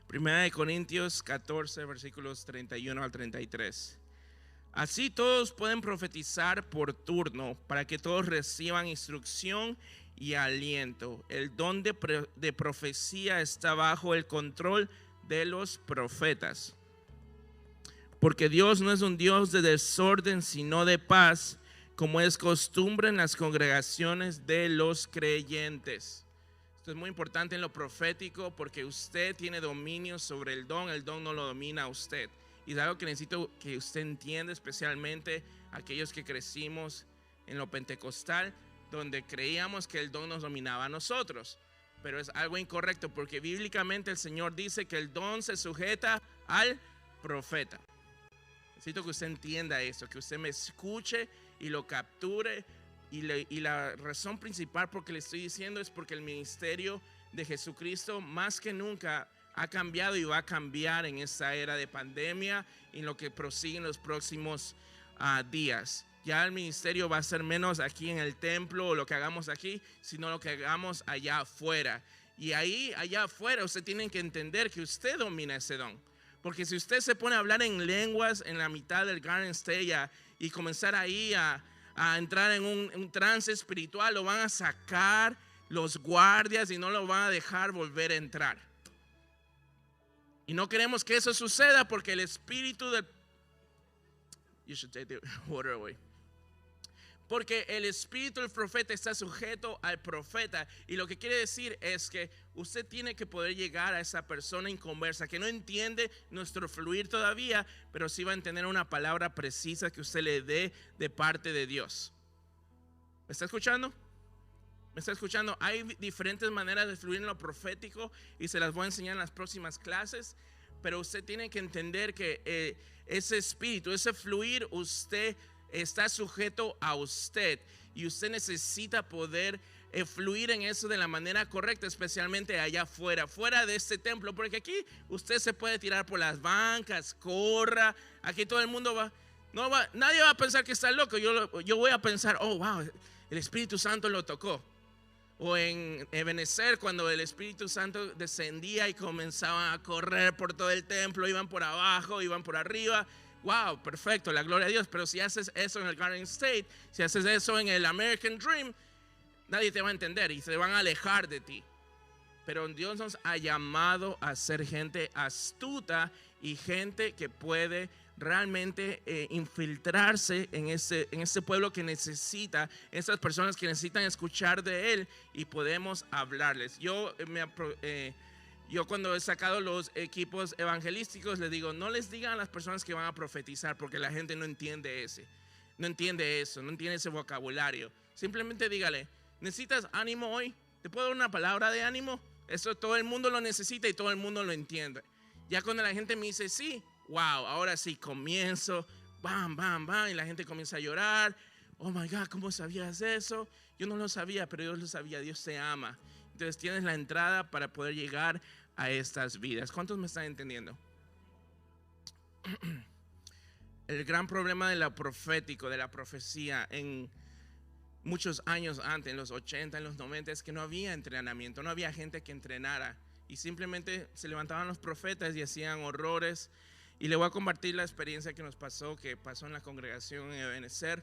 Primera de Corintios 14, versículos 31 al 33. Así todos pueden profetizar por turno, para que todos reciban instrucción y aliento. El don de profecía está bajo el control de los profetas. Porque Dios no es un Dios de desorden, sino de paz, como es costumbre en las congregaciones de los creyentes. Esto es muy importante en lo profético, porque usted tiene dominio sobre el don no lo domina a usted. Y es algo que necesito que usted entienda, especialmente aquellos que crecimos en lo pentecostal, donde creíamos que el don nos dominaba a nosotros. Pero es algo incorrecto, porque bíblicamente el Señor dice que el don se sujeta al profeta. Necesito que usted entienda eso, que usted me escuche y lo capture. Y la razón principal por que le estoy diciendo es porque el ministerio de Jesucristo más que nunca ha cambiado y va a cambiar en esta era de pandemia y en lo que prosigue en los próximos días. Ya el ministerio va a ser menos aquí en el templo o lo que hagamos aquí, sino lo que hagamos allá afuera. Y allá afuera usted tiene que entender que usted domina ese don. Porque si usted se pone a hablar en lenguas en la mitad del Garden State y comenzar ahí a entrar en un trance espiritual, lo van a sacar los guardias y no lo van a dejar volver a entrar. Y no queremos que eso suceda, porque el espíritu del... You should take the water away. Porque el espíritu del profeta está sujeto al profeta. Y lo que quiere decir es que usted tiene que poder llegar a esa persona inconversa que no entiende nuestro fluir todavía, pero sí va a entender una palabra precisa que usted le dé de parte de Dios. ¿Me está escuchando? ¿Me está escuchando? Hay diferentes maneras de fluir en lo profético y se las voy a enseñar en las próximas clases. Pero usted tiene que entender que ese espíritu, ese fluir, usted está sujeto a usted, y usted necesita poder fluir en eso de la manera correcta, especialmente allá afuera, fuera de este templo, porque aquí usted se puede tirar por las bancas, corra, aquí todo el mundo nadie va a pensar que está loco. Yo voy a pensar, oh wow, el Espíritu Santo lo tocó. O en Ebenezer, cuando el Espíritu Santo descendía y comenzaban a correr por todo el templo, iban por abajo, iban por arriba. Wow, perfecto, la gloria a Dios. Pero si haces eso en el Garden State, si haces eso en el American Dream, nadie te va a entender y se van a alejar de ti. Pero Dios nos ha llamado a ser gente astuta y gente que puede realmente infiltrarse en ese pueblo que necesita, esas personas que necesitan escuchar de Él y podemos hablarles. Yo cuando he sacado los equipos evangelísticos les digo, no les digan a las personas que van a profetizar porque la gente no entiende eso, no entiende ese vocabulario. Simplemente dígale, ¿necesitas ánimo hoy? ¿Te puedo dar una palabra de ánimo? Eso todo el mundo lo necesita y todo el mundo lo entiende. Ya cuando la gente me dice sí, wow, ahora sí comienzo, bam, bam, bam, y la gente comienza a llorar. Oh my God, ¿cómo sabías eso? Yo no lo sabía, pero Dios lo sabía, Dios te ama. Entonces tienes la entrada para poder llegar a estas vidas. ¿Cuántos me están entendiendo? El gran problema de lo profético, de la profecía en muchos años antes, en los 80, en los 90, es que no había entrenamiento, no había gente que entrenara y simplemente se levantaban los profetas y hacían horrores. Y le voy a compartir la experiencia que pasó en la congregación en Ebenezer.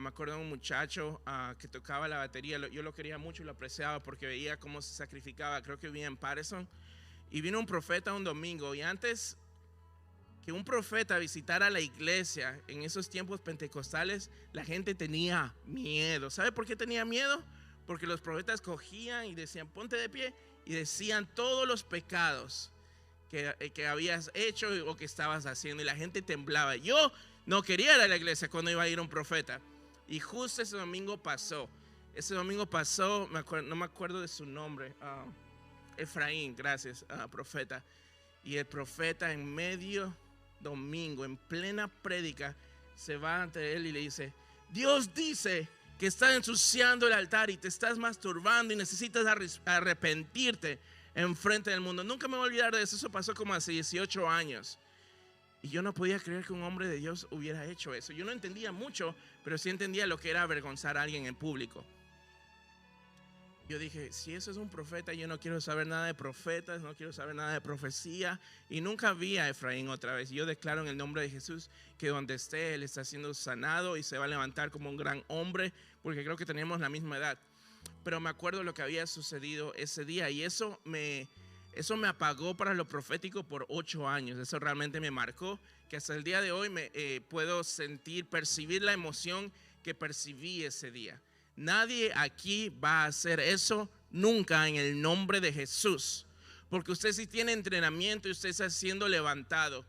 Me acuerdo de un muchacho que tocaba la batería. Yo lo quería mucho y lo apreciaba porque veía cómo se sacrificaba. Creo que vivía en Patterson. Y vino un profeta un domingo, y antes que un profeta visitara la iglesia en esos tiempos pentecostales, la gente tenía miedo. ¿Sabe por qué tenía miedo? Porque los profetas cogían y decían, ponte de pie, y decían todos los pecados que habías hecho o que estabas haciendo, y la gente temblaba. Yo no quería ir a la iglesia cuando iba a ir un profeta, y justo ese domingo pasó, no me acuerdo de su nombre, Efraín, gracias, profeta. Y el profeta en medio domingo, en plena prédica, se va ante él y le dice, Dios dice que estás ensuciando el altar y te estás masturbando y necesitas arrepentirte en frente del mundo. Nunca me voy a olvidar de eso. Eso pasó como hace 18 años. Y yo no podía creer que un hombre de Dios hubiera hecho eso. Yo no entendía mucho, pero sí entendía lo que era avergonzar a alguien en público. Yo dije, si eso es un profeta, yo no quiero saber nada de profetas, no quiero saber nada de profecía. Y nunca vi a Efraín otra vez. Yo declaro en el nombre de Jesús que donde esté, él está siendo sanado y se va a levantar como un gran hombre, porque creo que tenemos la misma edad. Pero me acuerdo lo que había sucedido ese día, y eso me apagó para lo profético por 8 años. Eso realmente me marcó, que hasta el día de hoy puedo percibir la emoción que percibí ese día. Nadie aquí va a hacer eso nunca en el nombre de Jesús, porque usted sí tiene entrenamiento y usted está siendo levantado.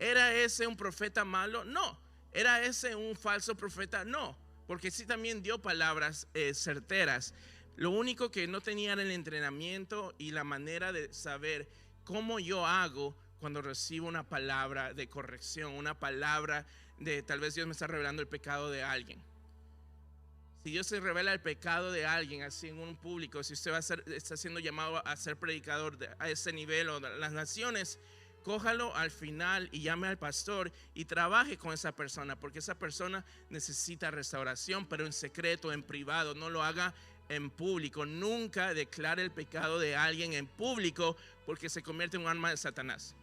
¿Era ese un profeta malo? No. ¿Era ese un falso profeta? No, porque sí también dio palabras certeras. Lo único que no tenía era el entrenamiento y la manera de saber cómo yo hago cuando recibo una palabra de corrección, una palabra de tal vez Dios me está revelando el pecado de alguien. Si Dios se revela el pecado de alguien así en un público, si usted está siendo llamado a ser predicador a ese nivel o de las naciones, cójalo al final y llame al pastor y trabaje con esa persona, porque esa persona necesita restauración, pero en secreto, en privado. No lo haga en público. Nunca declare el pecado de alguien en público, porque se convierte en un arma de Satanás.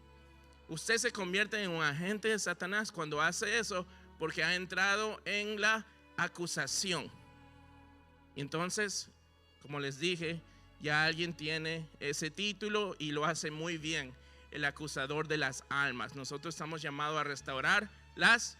Usted se convierte en un agente de Satanás cuando hace eso, porque ha entrado en la acusación. Y entonces, como les dije, ya alguien tiene ese título y lo hace muy bien: el acusador de las almas. Nosotros estamos llamados a restaurar las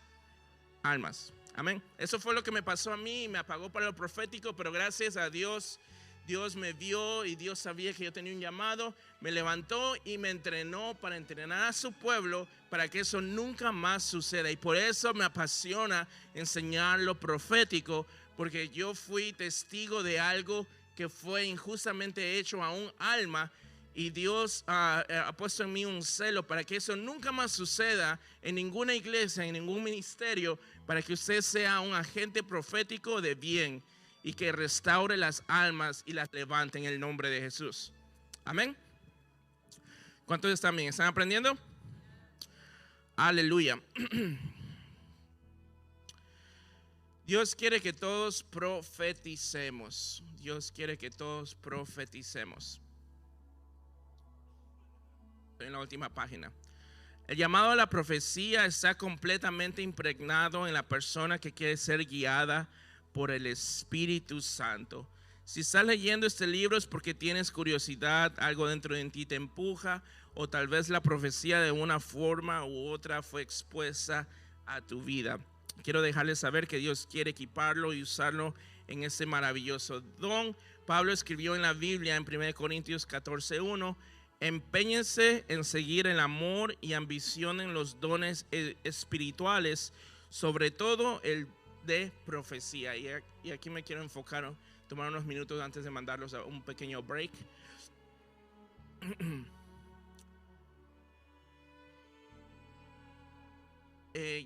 almas. Amén. Eso fue lo que me pasó a mí, me apagó para lo profético, pero gracias a Dios, Dios me vio y Dios sabía que yo tenía un llamado, me levantó y me entrenó para entrenar a su pueblo para que eso nunca más suceda. Y por eso me apasiona enseñar lo profético, porque yo fui testigo de algo que fue injustamente hecho a un alma, y Dios ha puesto en mí un celo para que eso nunca más suceda en ninguna iglesia, en ningún ministerio, para que usted sea un agente profético de bien y que restaure las almas y las levante en el nombre de Jesús. Amén. ¿Cuántos están bien? ¿Están aprendiendo? Aleluya. Dios quiere que todos profeticemos. Dios quiere que todos profeticemos. Estoy en la última página. El llamado a la profecía está completamente impregnado en la persona que quiere ser guiada por el Espíritu Santo. Si estás leyendo este libro es porque tienes curiosidad, algo dentro de ti te empuja, o tal vez la profecía de una forma u otra fue expuesta a tu vida. Quiero dejarles saber que Dios quiere equiparlo y usarlo en ese maravilloso don. Pablo escribió en la Biblia en 1 Corintios 14:1: empeñense en seguir el amor y ambicionen los dones espirituales, sobre todo el de profecía. Y aquí me quiero enfocar, tomar unos minutos antes de mandarlos a un pequeño break.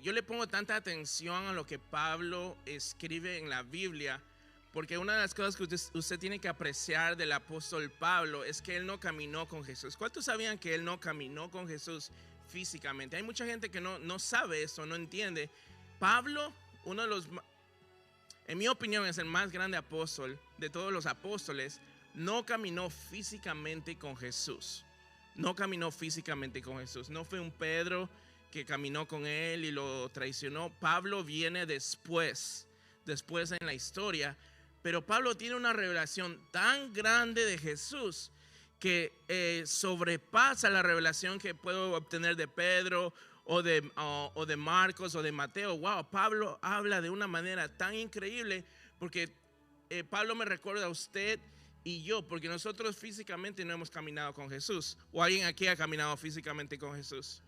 Yo le pongo tanta atención a lo que Pablo escribe en la Biblia, porque una de las cosas que usted tiene que apreciar del apóstol Pablo es que él no caminó con Jesús. ¿Cuántos sabían que él no caminó con Jesús físicamente? Hay mucha gente que no sabe eso, no entiende. Pablo, uno de los, en mi opinión, es el más grande apóstol de todos los apóstoles. No caminó físicamente con Jesús. No caminó físicamente con Jesús. No fue un Pedro que caminó con él y lo traicionó. Pablo viene después en la historia, pero Pablo tiene una revelación tan grande de Jesús que sobrepasa la revelación que puedo obtener de Pedro o de Marcos o de Mateo. Wow, Pablo habla de una manera tan increíble, porque Pablo me recuerda a usted y yo, porque nosotros físicamente no hemos caminado con Jesús. ¿O alguien aquí ha caminado físicamente con Jesús?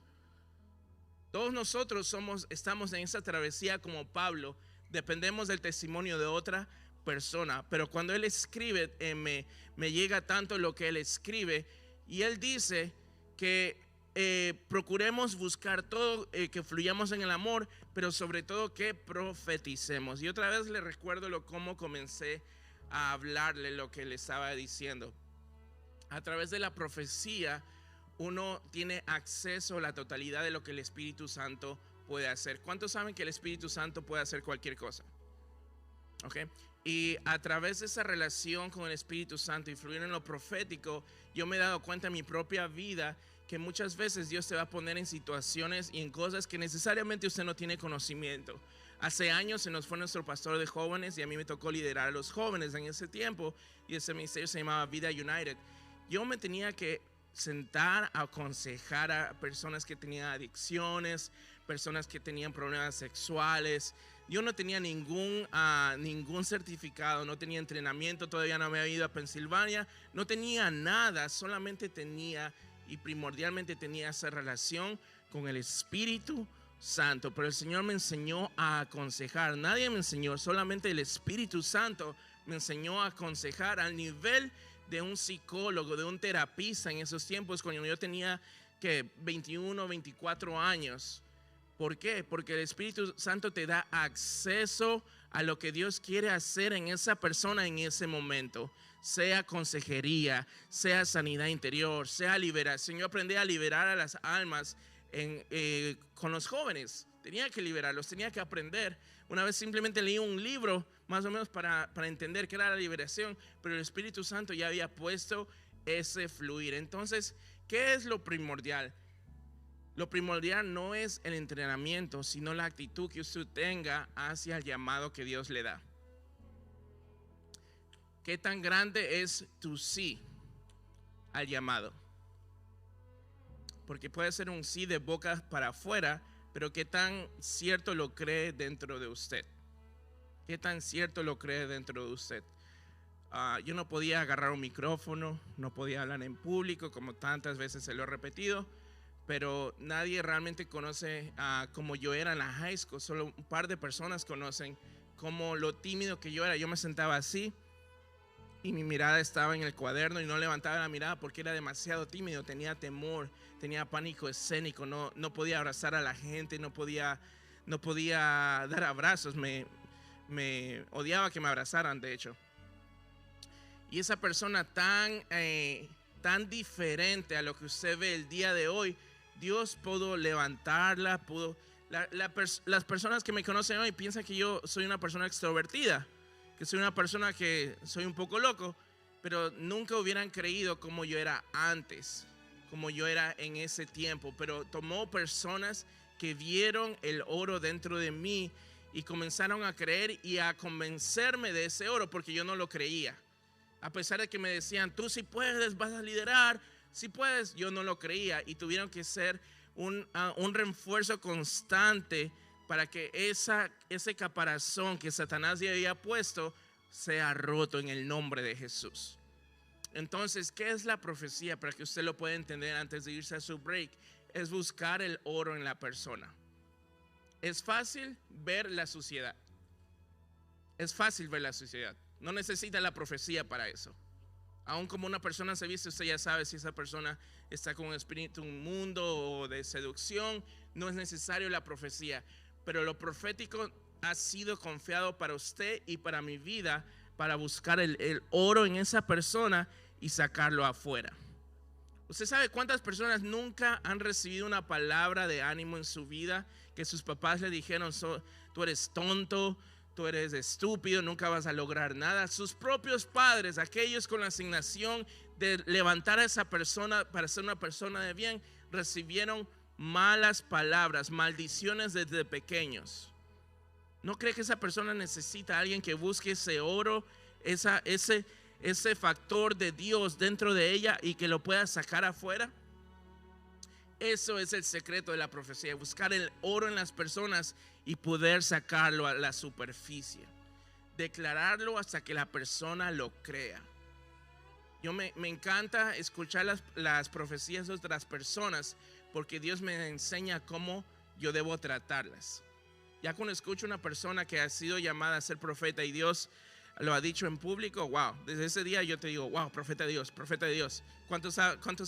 Todos nosotros estamos en esa travesía como Pablo, dependemos del testimonio de otra persona, pero cuando él escribe, me llega tanto lo que él escribe, y él dice que procuremos buscar todo, que fluyamos en el amor, pero sobre todo que profeticemos. Y otra vez le recuerdo cómo comencé a hablarle lo que le estaba diciendo. A través de la profecía uno tiene acceso a la totalidad de lo que el Espíritu Santo puede hacer. ¿Cuántos saben que el Espíritu Santo puede hacer cualquier cosa? ¿Okay? Y a través de esa relación con el Espíritu Santo y fluir en lo profético, yo me he dado cuenta en mi propia vida que muchas veces Dios te va a poner en situaciones y en cosas que necesariamente usted no tiene conocimiento. Hace años se nos fue nuestro pastor de jóvenes y a mí me tocó liderar a los jóvenes en ese tiempo, y ese ministerio se llamaba Vida United. Yo me tenía que sentar a aconsejar a personas que tenían adicciones, personas que tenían problemas sexuales. Yo no tenía ningún certificado, no tenía entrenamiento, todavía no me había ido a Pensilvania, no tenía nada, solamente tenía y primordialmente tenía esa relación con el Espíritu Santo. Pero el Señor me enseñó a aconsejar. Nadie me enseñó, solamente el Espíritu Santo me enseñó a aconsejar al nivel de un psicólogo, de un terapista en esos tiempos, cuando yo tenía 21, 24 años. ¿Por qué? Porque el Espíritu Santo te da acceso a lo que Dios quiere hacer en esa persona en ese momento. Sea consejería, sea sanidad interior, sea liberación. Yo aprendí a liberar a las almas con los jóvenes. Tenía que liberarlos, tenía que aprender. Una vez simplemente leí un libro más o menos para entender qué era la liberación, pero el Espíritu Santo ya había puesto ese fluir. Entonces, ¿qué es lo primordial? Lo primordial no es el entrenamiento, sino la actitud que usted tenga hacia el llamado que Dios le da. ¿Qué tan grande es tu sí al llamado? Porque puede ser un sí de boca para afuera, pero ¿qué tan cierto lo cree dentro de usted? ¿Qué tan cierto lo cree dentro de usted? Yo no podía agarrar un micrófono, no podía hablar en público, como tantas veces se lo he repetido, pero nadie realmente conoce cómo yo era en la high school. Solo un par de personas conocen cómo lo tímido que yo era. Yo me sentaba así y mi mirada estaba en el cuaderno y no levantaba la mirada porque era demasiado tímido, tenía temor, tenía pánico escénico, no podía abrazar a la gente, no podía dar abrazos, me odiaba que me abrazaran, de hecho. Y esa persona tan diferente a lo que usted ve el día de hoy, Dios pudo levantarla, pudo Las personas que me conocen hoy piensan que yo soy una persona extrovertida, que soy una persona que soy un poco loco, pero nunca hubieran creído como yo era antes, como yo era en ese tiempo. Pero tomó personas que vieron el oro dentro de mí y comenzaron a creer y a convencerme de ese oro, porque yo no lo creía. A pesar de que me decían, tú sí puedes, vas a liderar, sí puedes, yo no lo creía, y tuvieron que ser un refuerzo constante para que ese caparazón que Satanás ya había puesto sea roto en el nombre de Jesús. Entonces, ¿qué es la profecía? Para que usted lo pueda entender antes de irse a su break, es buscar el oro en la persona. Es fácil ver la suciedad. Es fácil ver la suciedad. No necesita la profecía para eso. Aún como una persona se viste, usted ya sabe si esa persona está con un espíritu inmundo o de seducción. No es necesario la profecía. Pero lo profético ha sido confiado para usted y para mi vida, para buscar el oro en esa persona y sacarlo afuera. ¿Usted sabe cuántas personas nunca han recibido una palabra de ánimo en su vida? Que sus papás le dijeron, tú eres tonto, tú eres estúpido, nunca vas a lograr nada. Sus propios padres, aquellos con la asignación de levantar a esa persona para ser una persona de bien, recibieron malas palabras, maldiciones desde pequeños. ¿No cree que esa persona necesita a alguien que busque ese oro, ese factor de Dios dentro de ella y que lo pueda sacar afuera? Eso es el secreto de la profecía, buscar el oro en las personas y poder sacarlo a la superficie, declararlo hasta que la persona lo crea. Me encanta escuchar las profecías de otras personas, porque Dios me enseña cómo yo debo tratarlas. Ya cuando escucho una persona que ha sido llamada a ser profeta y Dios lo ha dicho en público, wow, desde ese día yo te digo, wow, profeta de Dios, profeta de Dios. ¿Cuántos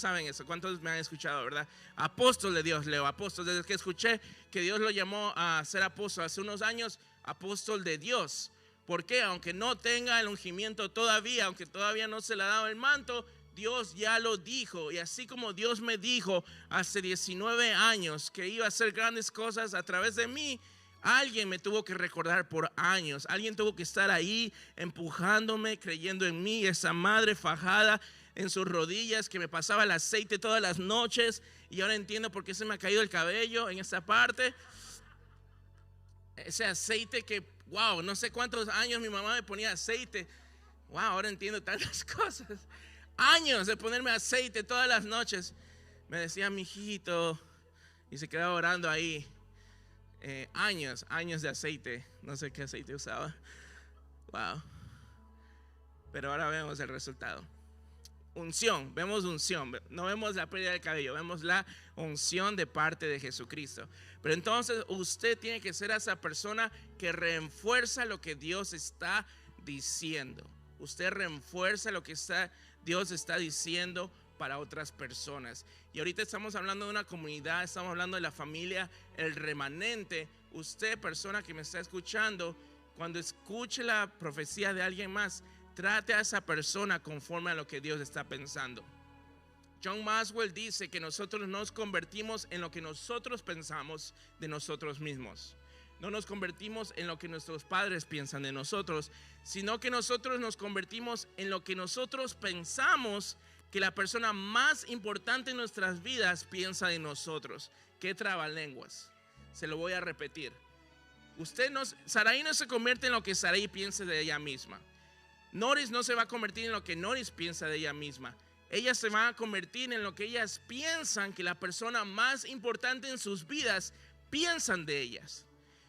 saben eso? ¿Cuántos me han escuchado, verdad? Apóstol de Dios, Leo, apóstol. Desde que escuché que Dios lo llamó a ser apóstol hace unos años, apóstol de Dios. ¿Por qué? Aunque no tenga el ungimiento todavía, aunque todavía no se le ha dado el manto, Dios ya lo dijo. Y así como Dios me dijo hace 19 años que iba a hacer grandes cosas a través de mí, alguien me tuvo que recordar por años. Alguien tuvo que estar ahí empujándome, creyendo en mí. Esa madre fajada en sus rodillas que me pasaba el aceite todas las noches. Y ahora entiendo por qué se me ha caído el cabello en esa parte. Ese aceite que, wow, no sé cuántos años mi mamá me ponía aceite. Wow, ahora entiendo tantas cosas. Años de ponerme aceite todas las noches. Me decía, mijito, y se quedaba orando ahí. Años de aceite. No sé qué aceite usaba. Wow. Pero ahora vemos el resultado. Unción, vemos unción. No vemos la pérdida del cabello, vemos la unción de parte de Jesucristo. Pero entonces usted tiene que ser esa persona que refuerza lo que Dios está diciendo. Usted refuerza lo que Dios está diciendo para otras personas. Y ahorita estamos hablando de una comunidad, estamos hablando de la familia, el remanente. Usted, persona que me está escuchando, cuando escuche la profecía de alguien más, trate a esa persona conforme a lo que Dios está pensando. John Maxwell dice que nosotros nos convertimos en lo que nosotros pensamos de nosotros mismos. No nos convertimos en lo que nuestros padres piensan de nosotros, sino que nosotros nos convertimos en lo que nosotros pensamos que la persona más importante en nuestras vidas piensa de nosotros. Qué trabalenguas. Se lo voy a repetir. Saraí no se convierte en lo que Saraí piense de ella misma. Noris no se va a convertir en lo que Noris piensa de ella misma. Ellas se van a convertir en lo que ellas piensan que la persona más importante en sus vidas piensan de ellas.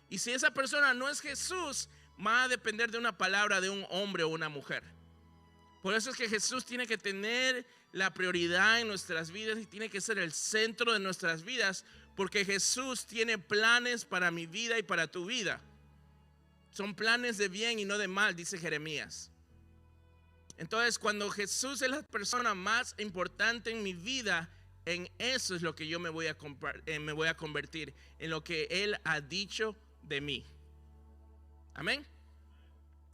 Y si esa persona no es Jesús, va a depender de una palabra de un hombre o una mujer. Por eso es que Jesús tiene que tener la prioridad en nuestras vidas y tiene que ser el centro de nuestras vidas, porque Jesús tiene planes para mi vida y para tu vida. Son planes de bien y no de mal, dice Jeremías. Entonces, cuando Jesús es la persona más importante en mi vida, en eso es lo que yo me voy a convertir, en lo que Él ha dicho de mí. Amén.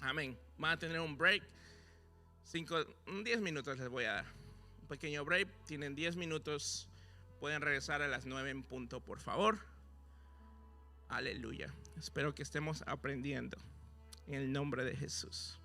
Amén. Van a tener un break. 10 minutos les voy a dar. Un pequeño break. Tienen 10 minutos. Pueden regresar a las 9 en punto, por favor. Aleluya. Espero que estemos aprendiendo en el nombre de Jesús.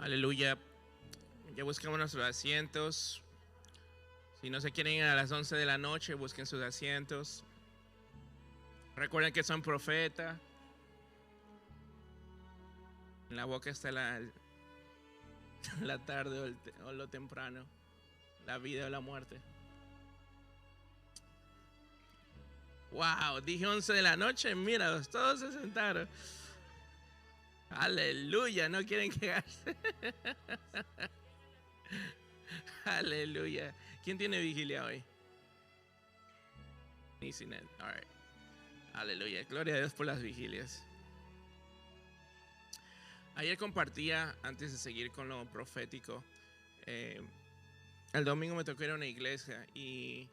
Aleluya. Ya buscamos nuestros asientos. Si no se quieren ir a las 11 de la noche, busquen sus asientos. Recuerden que son profetas. En la boca está la tarde o lo temprano, la vida o la muerte. Wow, dije 11 de la noche, mira, todos se sentaron. Aleluya, no quieren quedarse. Aleluya. ¿Quién tiene vigilia hoy? Nisinet. All right. Aleluya. Gloria a Dios por las vigilias. Ayer compartía, antes de seguir con lo profético, el domingo me tocó ir a una iglesia y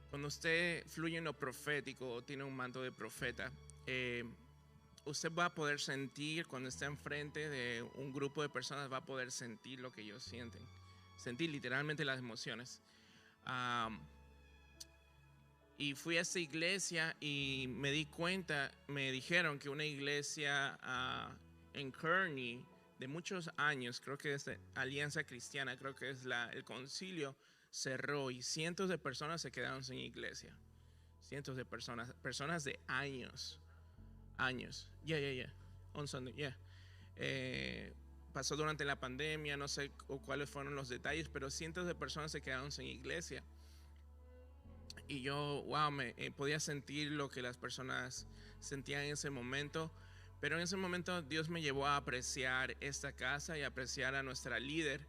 cuando usted fluye en lo profético o tiene un manto de profeta, usted va a poder sentir, cuando está enfrente de un grupo de personas, va a poder sentir lo que ellos sienten. Sentir literalmente las emociones. Y fui a esta iglesia y me di cuenta, me dijeron que una iglesia en Kearney de muchos años, creo que es de Alianza Cristiana, creo que es el concilio, cerró y cientos de personas se quedaron sin iglesia. Cientos de personas de años. On Sunday, pasó durante la pandemia, no sé cuáles fueron los detalles, pero cientos de personas se quedaron sin iglesia. Y yo, wow, podía sentir lo que las personas sentían en ese momento. Pero en ese momento Dios me llevó a apreciar esta casa y a apreciar a nuestra líder,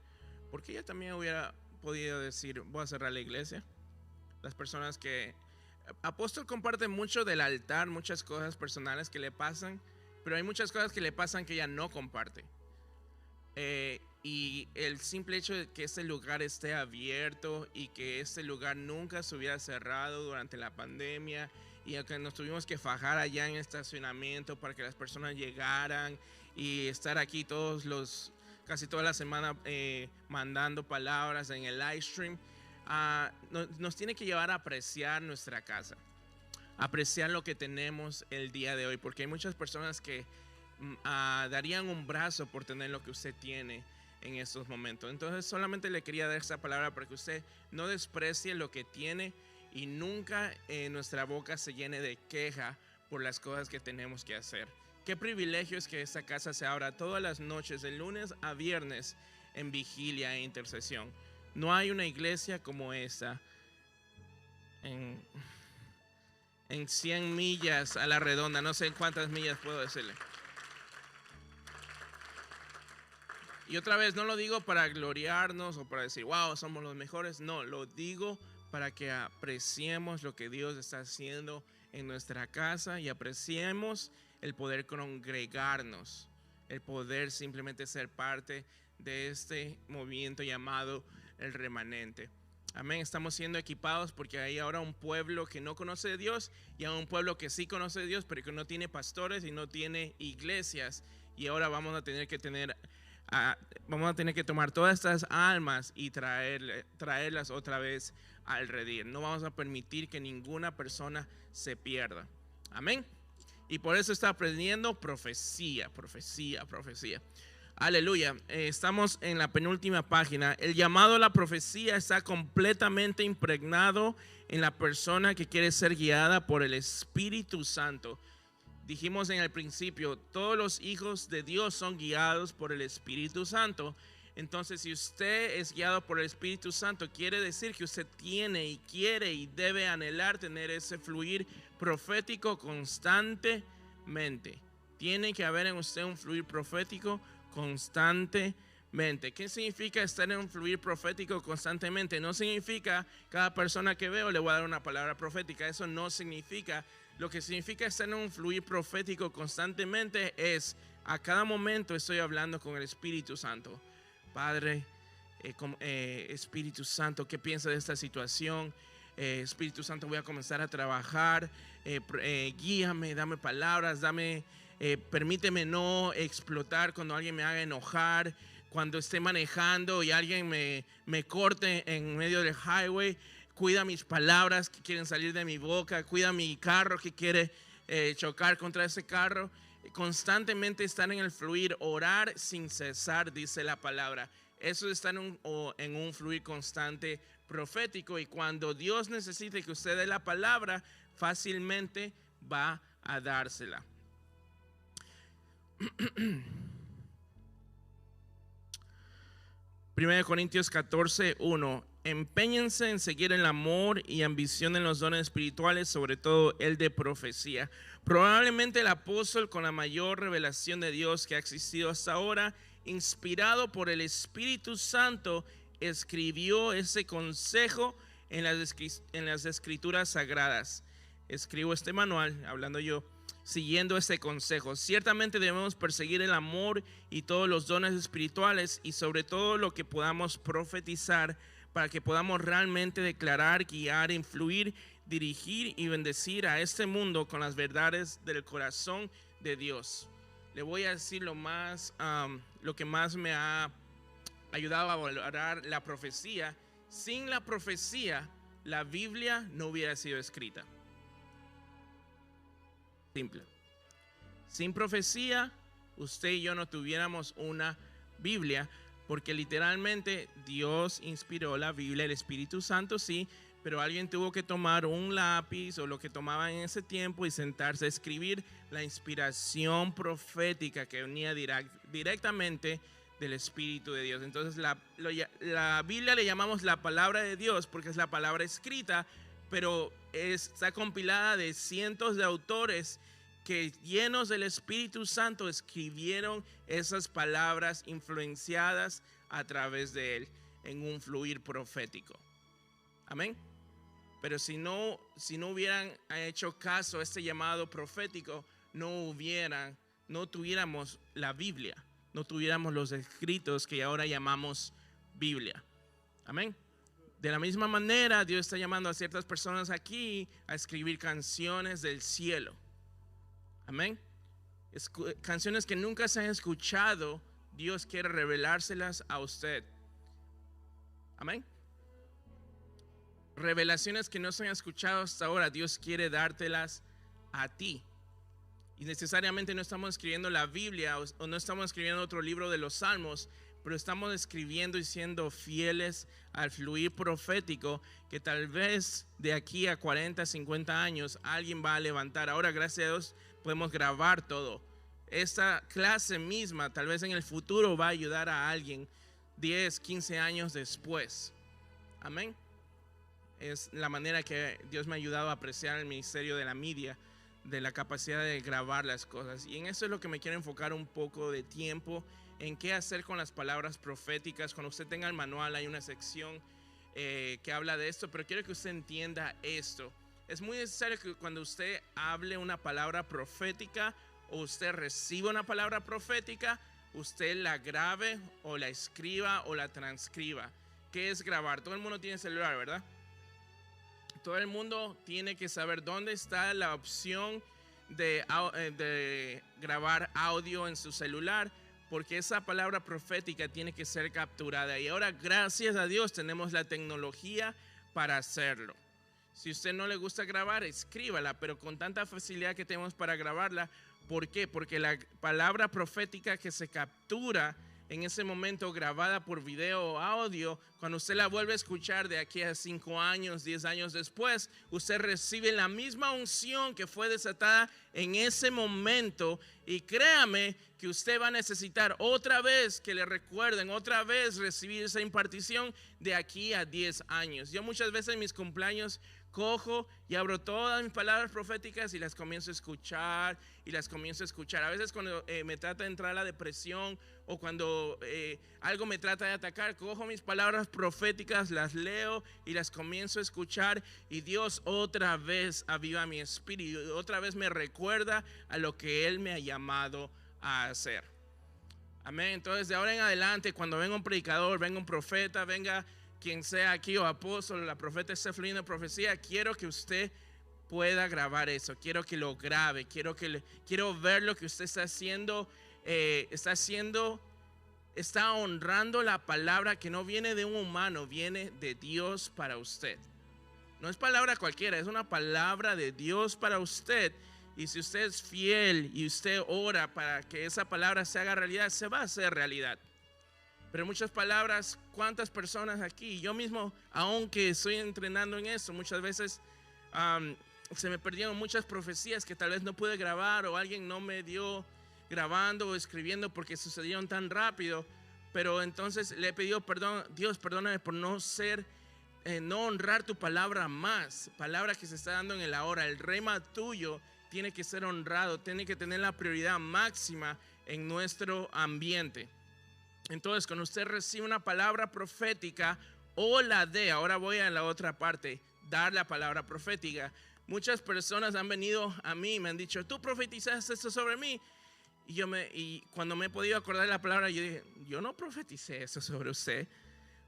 porque ella también hubiera podido decir, voy a cerrar la iglesia. Las personas que... Apóstol comparte mucho del altar, muchas cosas personales que le pasan, pero hay muchas cosas que le pasan que ella no comparte. Y el simple hecho de que este lugar esté abierto y que este lugar nunca se hubiera cerrado durante la pandemia, y aunque nos tuvimos que fajar allá en el estacionamiento para que las personas llegaran y estar aquí casi toda la semana mandando palabras en el live stream, nos tiene que llevar a apreciar nuestra casa, apreciar lo que tenemos el día de hoy, porque hay muchas personas que darían un brazo por tener lo que usted tiene en estos momentos. Entonces solamente le quería dar esta palabra para que usted no desprecie lo que tiene y nunca nuestra boca se llene de queja por las cosas que tenemos que hacer. Qué privilegio es que esta casa se abra todas las noches, de lunes a viernes, en vigilia e intercesión. No hay una iglesia como esta en 100 millas a la redonda, no sé cuántas millas puedo decirle. Y otra vez, no lo digo para gloriarnos o para decir, wow, somos los mejores. No, lo digo para que apreciemos lo que Dios está haciendo en nuestra casa y apreciemos el poder congregarnos, el poder simplemente ser parte de este movimiento llamado el remanente. Amén, estamos siendo equipados porque hay ahora un pueblo que no conoce de Dios y hay un pueblo que sí conoce de Dios, pero que no tiene pastores y no tiene iglesias. Y ahora vamos a tener que tomar todas estas almas y traerlas otra vez al redil. No vamos a permitir que ninguna persona se pierda. Amén. Y por eso está aprendiendo profecía. Aleluya. Estamos en la penúltima página. El llamado a la profecía está completamente impregnado en la persona que quiere ser guiada por el Espíritu Santo. Dijimos en el principio, todos los hijos de Dios son guiados por el Espíritu Santo. Entonces, si usted es guiado por el Espíritu Santo, quiere decir que usted tiene y quiere y debe anhelar tener ese fluir profético constantemente. Tiene que haber en usted un fluir profético constantemente. ¿Qué significa estar en un fluir profético constantemente? No significa cada persona que veo le voy a dar una palabra profética. Eso no significa. Lo que significa estar en un fluir profético constantemente es a cada momento estoy hablando con el Espíritu Santo. Padre, Espíritu Santo, ¿qué piensas de esta situación? Espíritu Santo, voy a comenzar a trabajar. Guíame, dame palabras, permíteme no explotar cuando alguien me haga enojar, cuando esté manejando y alguien me corte en medio del highway. Cuida mis palabras que quieren salir de mi boca, cuida mi carro que quiere chocar contra ese carro. constantemente estar en el fluir, orar sin cesar, dice la palabra. Eso es estar en un fluir constante profético, y cuando Dios necesite que usted dé la palabra, fácilmente va a dársela. 1 Corintios 14:1. Empeñense en seguir el amor y ambición en los dones espirituales, sobre todo el de profecía. Probablemente el apóstol con la mayor revelación de Dios que ha existido hasta ahora, inspirado por el Espíritu Santo, escribió ese consejo en las escrituras sagradas. Escribo este manual, hablando yo, siguiendo este consejo. Ciertamente debemos perseguir el amor y todos los dones espirituales, y sobre todo lo que podamos profetizar, para que podamos realmente declarar, guiar, influir, dirigir y bendecir a este mundo con las verdades del corazón de Dios. Le voy a decir lo que más me ha ayudado a valorar la profecía. Sin la profecía, la Biblia no hubiera sido escrita. Simple. Sin profecía, usted y yo no tuviéramos una Biblia, porque literalmente Dios inspiró la Biblia, el Espíritu Santo sí, pero alguien tuvo que tomar un lápiz o lo que tomaban en ese tiempo y sentarse a escribir la inspiración profética que venía directamente del Espíritu de Dios. Entonces la Biblia le llamamos la palabra de Dios porque es la palabra escrita, pero está compilada de cientos de autores que, llenos del Espíritu Santo, escribieron esas palabras influenciadas a través de él en un fluir profético. Amén. Pero si no hubieran hecho caso a este llamado profético, no tuviéramos la Biblia, no tuviéramos los escritos que ahora llamamos Biblia. Amén. De la misma manera, Dios está llamando a ciertas personas aquí a escribir canciones del cielo. Amén. Canciones que nunca se han escuchado, Dios quiere revelárselas a usted. Amén. Revelaciones que no se han escuchado hasta ahora, Dios quiere dártelas a ti. Y necesariamente no estamos escribiendo la Biblia o no estamos escribiendo otro libro de los Salmos, pero estamos escribiendo y siendo fieles al fluir profético que tal vez de aquí a 40, 50 años alguien va a levantar. Ahora, gracias a Dios, podemos grabar todo. Esta clase misma tal vez en el futuro va a ayudar a alguien 10, 15 años después. Amén. Es la manera que Dios me ha ayudado a apreciar el ministerio de la media, de la capacidad de grabar las cosas. Y en eso es lo que me quiero enfocar un poco de tiempo, en qué hacer con las palabras proféticas. Cuando usted tenga el manual hay una sección que habla de esto, pero quiero que usted entienda esto. Es muy necesario que cuando usted hable una palabra profética o usted reciba una palabra profética, usted la grabe o la escriba o la transcriba. ¿Qué es grabar? Todo el mundo tiene celular, ¿verdad? Todo el mundo tiene que saber dónde está la opción de grabar audio en su celular, porque esa palabra profética tiene que ser capturada. Y ahora, gracias a Dios, tenemos la tecnología para hacerlo. Si a usted no le gusta grabar, escríbala, pero con tanta facilidad que tenemos para grabarla. ¿Por qué? Porque la palabra profética que se captura en ese momento, grabada por video o audio, cuando usted la vuelve a escuchar de aquí a 5 años, 10 años después, usted recibe la misma unción que fue desatada en ese momento. Y créame que usted va a necesitar otra vez que le recuerden, otra vez recibir esa impartición de aquí a 10 años. Yo muchas veces en mis cumpleaños cojo y abro todas mis palabras proféticas y las comienzo a escuchar y las comienzo a escuchar. A veces cuando me trata de entrar la depresión o cuando algo me trata de atacar, cojo mis palabras proféticas, las leo y las comienzo a escuchar, y Dios otra vez aviva mi espíritu, otra vez me recuerda a lo que Él me ha llamado a hacer. Amén. Entonces, de ahora en adelante, cuando venga un predicador, venga un profeta, venga quien sea aquí o apóstol, la profeta esté fluyendo en profecía, quiero que usted pueda grabar eso, quiero que lo grabe, quiero ver lo que usted está haciendo, está honrando la palabra que no viene de un humano, viene de Dios para usted. No es palabra cualquiera, es una palabra de Dios para usted. Y si usted es fiel y usted ora para que esa palabra se haga realidad, se va a hacer realidad. Pero muchas palabras, ¿cuántas personas aquí? Yo mismo, aunque estoy entrenando en eso, muchas veces se me perdieron muchas profecías que tal vez no pude grabar, o alguien no me dio grabando o escribiendo porque sucedieron tan rápido. Pero entonces le he pedido perdón, Dios, perdóname por no honrar tu palabra más, palabra que se está dando en el ahora. El rema tuyo tiene que ser honrado, tiene que tener la prioridad máxima en nuestro ambiente. Entonces, cuando usted recibe una palabra profética o la de, ahora voy a la otra parte, dar la palabra profética. Muchas personas han venido a mí y me han dicho, tú profetizaste esto sobre mí. Y cuando me he podido acordar de la palabra, yo dije, yo no profeticé eso sobre usted.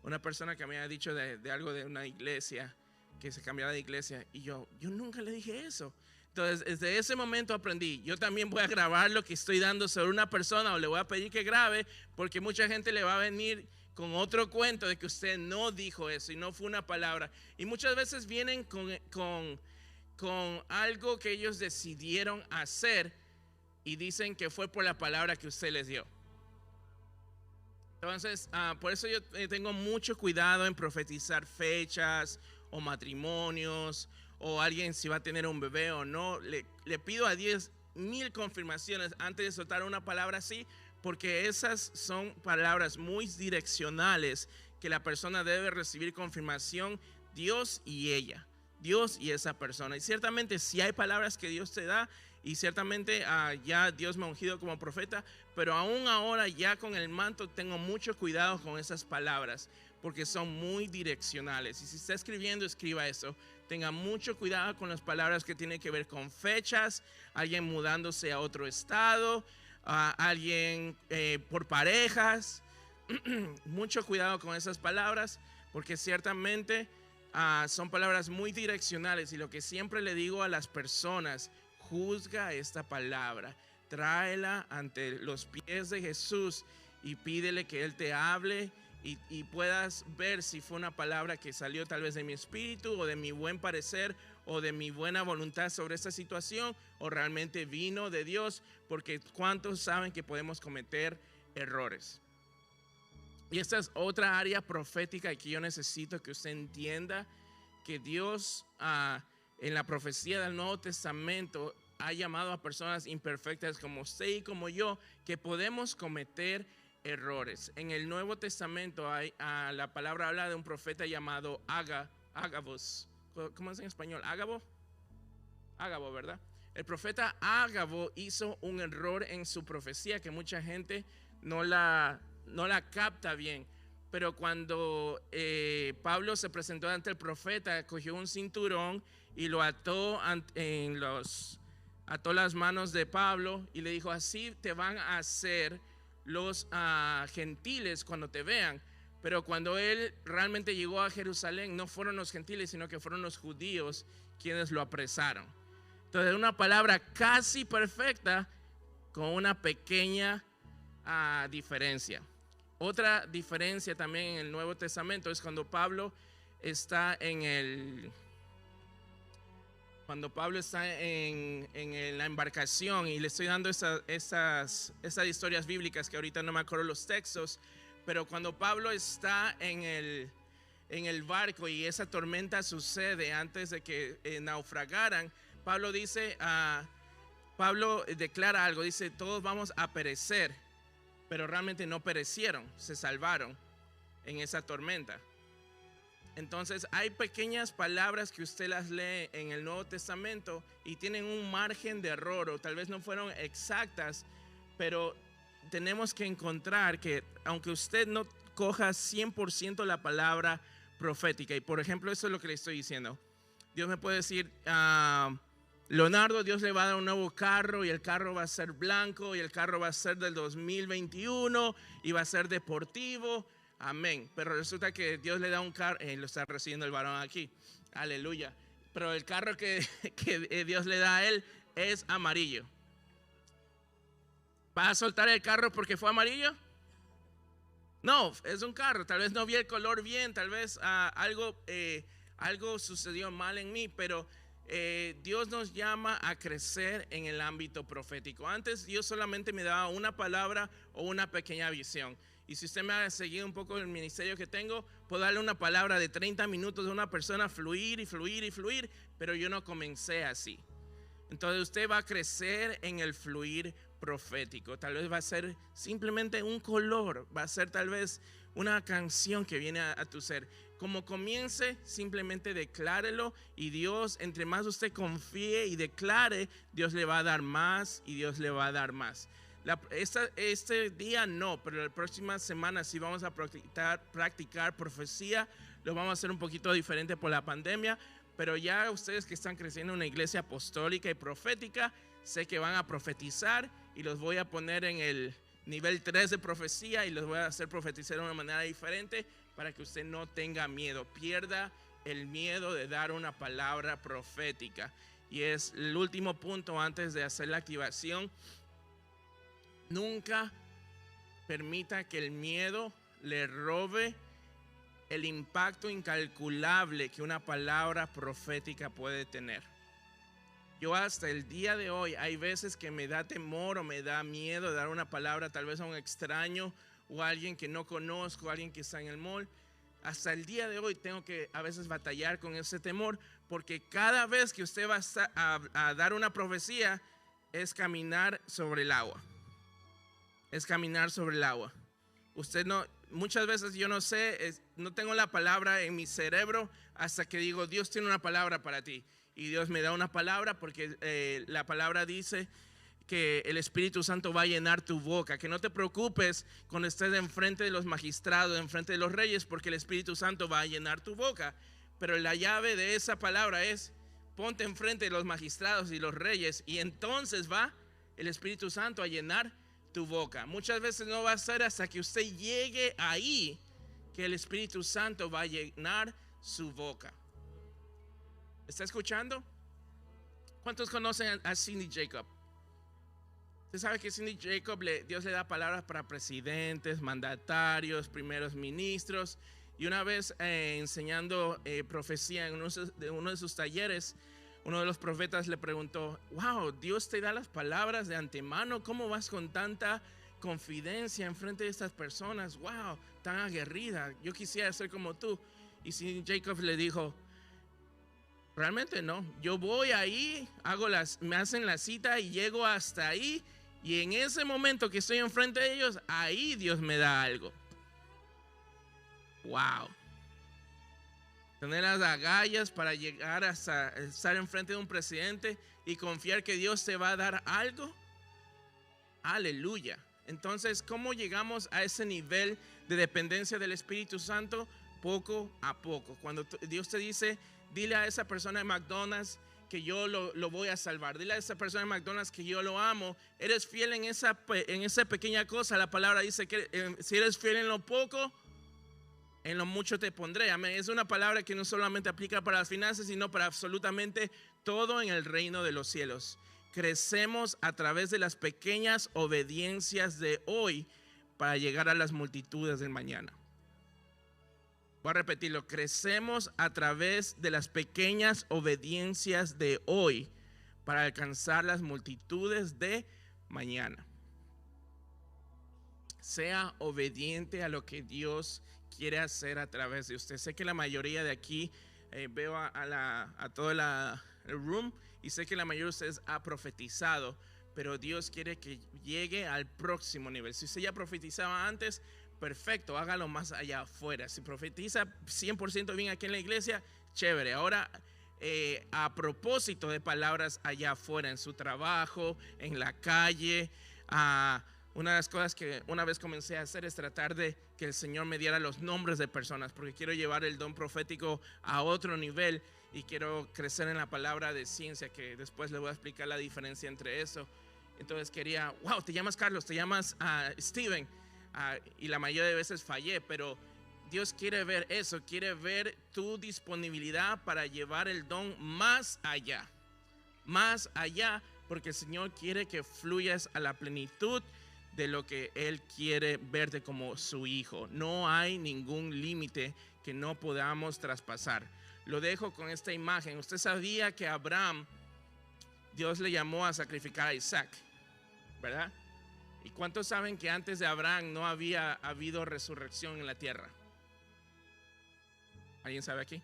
Una persona que me ha dicho de algo de una iglesia, que se cambiaba de iglesia, y yo nunca le dije eso. Entonces, desde ese momento aprendí, yo también voy a grabar lo que estoy dando sobre una persona, o le voy a pedir que grabe, porque mucha gente le va a venir con otro cuento de que usted no dijo eso y no fue una palabra. Y muchas veces vienen con algo que ellos decidieron hacer y dicen que fue por la palabra que usted les dio. Entonces, por eso yo tengo mucho cuidado en profetizar fechas o matrimonios, o alguien si va a tener un bebé o no. Le pido a 10,000 confirmaciones antes de soltar una palabra así, porque esas son palabras muy direccionales que la persona debe recibir confirmación, Dios y ella, Dios y esa persona. Y ciertamente si hay palabras que Dios te da, y ciertamente ya Dios me ha ungido como profeta, pero aún ahora ya con el manto tengo mucho cuidado con esas palabras, porque son muy direccionales. Y si está escribiendo, escriba eso. Tenga mucho cuidado con las palabras que tienen que ver con fechas, alguien mudándose a otro estado, alguien por parejas. Mucho cuidado con esas palabras, porque ciertamente son palabras muy direccionales. Y lo que siempre le digo a las personas, juzga esta palabra, tráela ante los pies de Jesús y pídele que Él te hable y puedas ver si fue una palabra que salió tal vez de mi espíritu o de mi buen parecer o de mi buena voluntad sobre esta situación, o realmente vino de Dios, porque ¿cuántos saben que podemos cometer errores? Y esta es otra área profética que yo necesito que usted entienda, que Dios en la profecía del Nuevo Testamento ha llamado a personas imperfectas como usted y como yo, que podemos cometer errores. En el Nuevo Testamento la palabra habla de un profeta llamado Agabos. ¿Cómo es en español? Ágabo, ¿verdad? El profeta Ágabo hizo un error en su profecía que mucha gente no la capta bien. Pero cuando Pablo se presentó ante el profeta, cogió un cinturón y lo ató las manos de Pablo y le dijo, así te van a hacer los gentiles cuando te vean. Pero cuando él realmente llegó a Jerusalén, no fueron los gentiles, sino que fueron los judíos quienes lo apresaron. Entonces, una palabra casi perfecta con una pequeña diferencia. Otra diferencia también en el Nuevo Testamento es cuando Pablo está en la embarcación, y le estoy dando esas historias bíblicas que ahorita no me acuerdo los textos, pero cuando Pablo está en el barco y esa tormenta sucede antes de que naufragaran, Pablo declara algo, dice, todos vamos a perecer, pero realmente no perecieron, se salvaron en esa tormenta. Entonces hay pequeñas palabras que usted las lee en el Nuevo Testamento y tienen un margen de error, o tal vez no fueron exactas, pero tenemos que encontrar que aunque usted no coja 100% la palabra profética, y por ejemplo eso es lo que le estoy diciendo, Dios me puede decir, Leonardo, Dios le va a dar un nuevo carro y el carro va a ser blanco y el carro va a ser del 2021 y va a ser deportivo. Amén. Pero resulta que Dios le da un carro, lo está recibiendo el varón aquí, aleluya. Pero el carro que Dios le da a él es amarillo. ¿Va a soltar el carro porque fue amarillo? No, es un carro. Tal vez no vi el color bien, tal vez algo sucedió mal en mí, pero Dios nos llama a crecer en el ámbito profético. Antes Dios solamente me daba una palabra o una pequeña visión. Y si usted me ha seguido un poco el ministerio que tengo, puedo darle una palabra de 30 minutos de una persona, fluir y fluir y fluir, pero yo no comencé así. Entonces usted va a crecer en el fluir profético. Tal vez va a ser simplemente un color, va a ser tal vez una canción que viene a tu ser. Como comience, simplemente declárelo, y Dios, entre más usted confíe y declare, Dios le va a dar más y Dios le va a dar más. Este día no, pero la próxima semana sí vamos a practicar profecía. Lo vamos a hacer un poquito diferente por la pandemia, pero ya ustedes que están creciendo en una iglesia apostólica y profética, sé que van a profetizar, y los voy a poner en el nivel 3 de profecía y los voy a hacer profetizar de una manera diferente para que usted no tenga miedo, pierda el miedo de dar una palabra profética. Y es el último punto antes de hacer la activación. Nunca permita que el miedo le robe el impacto incalculable que una palabra profética puede tener. Yo hasta el día de hoy hay veces que me da temor o me da miedo de dar una palabra tal vez a un extraño o a alguien que no conozco, a alguien que está en el mall. Hasta el día de hoy tengo que a veces batallar con ese temor, porque cada vez que usted va a dar una profecía es caminar sobre el agua. Es caminar sobre el agua. Usted no, muchas veces yo no sé, no tengo la palabra en mi cerebro hasta que digo, Dios tiene una palabra para ti. Y Dios me da una palabra porque la palabra dice que el Espíritu Santo va a llenar tu boca. Que no te preocupes cuando estés enfrente de los magistrados, enfrente de los reyes, porque el Espíritu Santo va a llenar tu boca. Pero la llave de esa palabra es: ponte enfrente de los magistrados y los reyes, y entonces va el Espíritu Santo a llenar tu boca. Muchas veces no va a ser hasta que usted llegue ahí que el Espíritu Santo va a llenar su boca. ¿Está escuchando? ¿Cuántos conocen a Cindy Jacob? Usted sabe que Cindy Jacob, Dios le da palabras para presidentes, mandatarios, primeros ministros. Y una vez enseñando profecía en uno de sus talleres, uno de los profetas le preguntó: wow, Dios te da las palabras de antemano, ¿cómo vas con tanta confidencia en frente de estas personas? Wow, tan aguerrida, yo quisiera ser como tú. Y Cindy Jacob le dijo: realmente no, yo voy ahí, me hacen la cita y llego hasta ahí, y en ese momento que estoy enfrente de ellos, ahí Dios me da algo. Wow. Tener las agallas para llegar hasta estar enfrente de un presidente y confiar que Dios te va a dar algo. Aleluya. Entonces, ¿cómo llegamos a ese nivel de dependencia del Espíritu Santo? Poco a poco. Cuando Dios te dice: dile a esa persona de McDonald's que yo lo voy a salvar. Dile a esa persona de McDonald's que yo lo amo. Eres fiel en esa pequeña cosa. La palabra dice que si eres fiel en lo poco, en lo mucho te pondré. Amén. Es una palabra que no solamente aplica para las finanzas, sino para absolutamente todo en el reino de los cielos. Crecemos a través de las pequeñas obediencias de hoy para llegar a las multitudes del mañana. Voy a repetirlo: crecemos a través de las pequeñas obediencias de hoy para alcanzar las multitudes de mañana. Sea obediente a lo que Dios quiere hacer a través de usted. Sé que la mayoría de aquí, veo a todo el room, y sé que la mayoría de ustedes ha profetizado, pero Dios quiere que llegue al próximo nivel. Si usted ya profetizaba antes, perfecto, hágalo más allá afuera. Si profetiza 100% bien aquí en la iglesia, chévere. Ahora, a propósito de palabras allá afuera, en su trabajo, en la calle, una de las cosas que una vez comencé a hacer es tratar de que el Señor me diera los nombres de personas, porque quiero llevar el don profético a otro nivel y quiero crecer en la palabra de ciencia, que después le voy a explicar la diferencia entre eso. Entonces quería: wow, te llamas Carlos, te llamas Steven, y la mayoría de veces fallé, pero Dios quiere ver eso, quiere ver tu disponibilidad para llevar el don más allá, porque el Señor quiere que fluyas a la plenitud de lo que Él quiere verte como su hijo. No hay ningún límite que no podamos traspasar. Lo dejo con esta imagen. Usted sabía que a Abraham Dios le llamó a sacrificar a Isaac, ¿verdad? ¿Y cuántos saben que antes de Abraham no había habido resurrección en la tierra? ¿Alguien sabe aquí?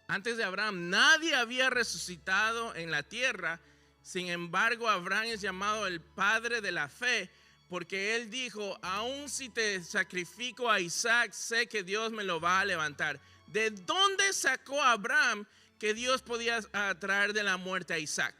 Antes de Abraham nadie había resucitado en la tierra. Sin embargo, Abraham es llamado el padre de la fe, porque él dijo: aun si te sacrifico a Isaac, sé que Dios me lo va a levantar. ¿De dónde sacó Abraham que Dios podía traer de la muerte a Isaac?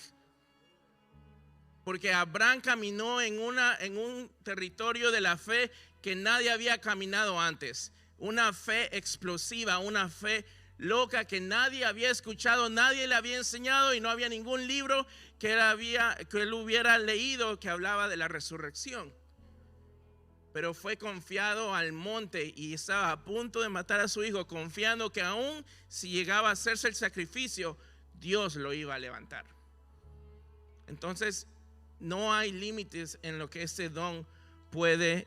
Porque Abraham caminó en un territorio de la fe que nadie había caminado antes. Una fe explosiva, una fe loca que nadie había escuchado, nadie le había enseñado, y no había ningún libro que él hubiera leído que hablaba de la resurrección. Pero fue confiado al monte y estaba a punto de matar a su hijo, confiando que aún si llegaba a hacerse el sacrificio, Dios lo iba a levantar. Entonces, no hay límites en lo que este don puede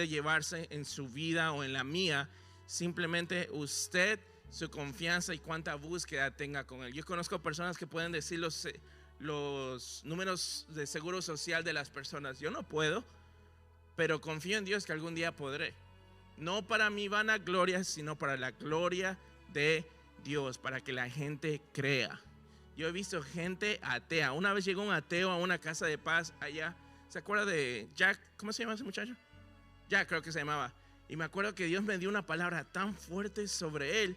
llevarse en su vida o en la mía. Simplemente usted, su confianza y cuánta búsqueda tenga con él. Yo conozco personas que pueden decir los números de seguro social de las personas. Yo no puedo, pero confío en Dios que algún día podré. No para mi vanagloria, sino para la gloria de Dios, para que la gente crea. Yo he visto gente atea. Una vez llegó un ateo a una casa de paz allá. ¿Se acuerda de Jack? ¿Cómo se llama ese muchacho? Jack, creo que se llamaba. Y me acuerdo que Dios me dio una palabra tan fuerte sobre él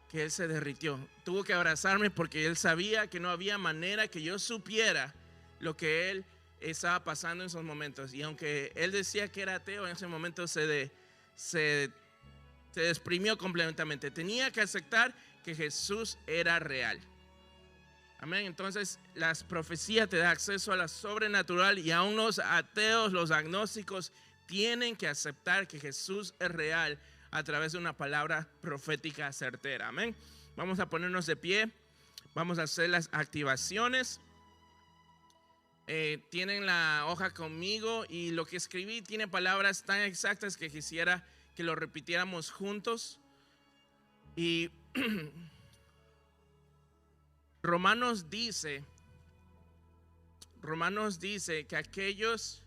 que él se derritió. Tuvo que abrazarme porque él sabía que no había manera que yo supiera lo que él estaba pasando en esos momentos. Y aunque él decía que era ateo, en ese momento se desprimió completamente. Tenía que aceptar que Jesús era real. Amén. Entonces las profecías te dan acceso a lo sobrenatural, y aún los ateos, los agnósticos, tienen que aceptar que Jesús es real a través de una palabra profética certera. Amén. Vamos a ponernos de pie. Vamos a hacer las activaciones. Tienen la hoja conmigo, y lo que escribí tiene palabras tan exactas que quisiera que lo repitiéramos juntos. Y Romanos dice que aquellos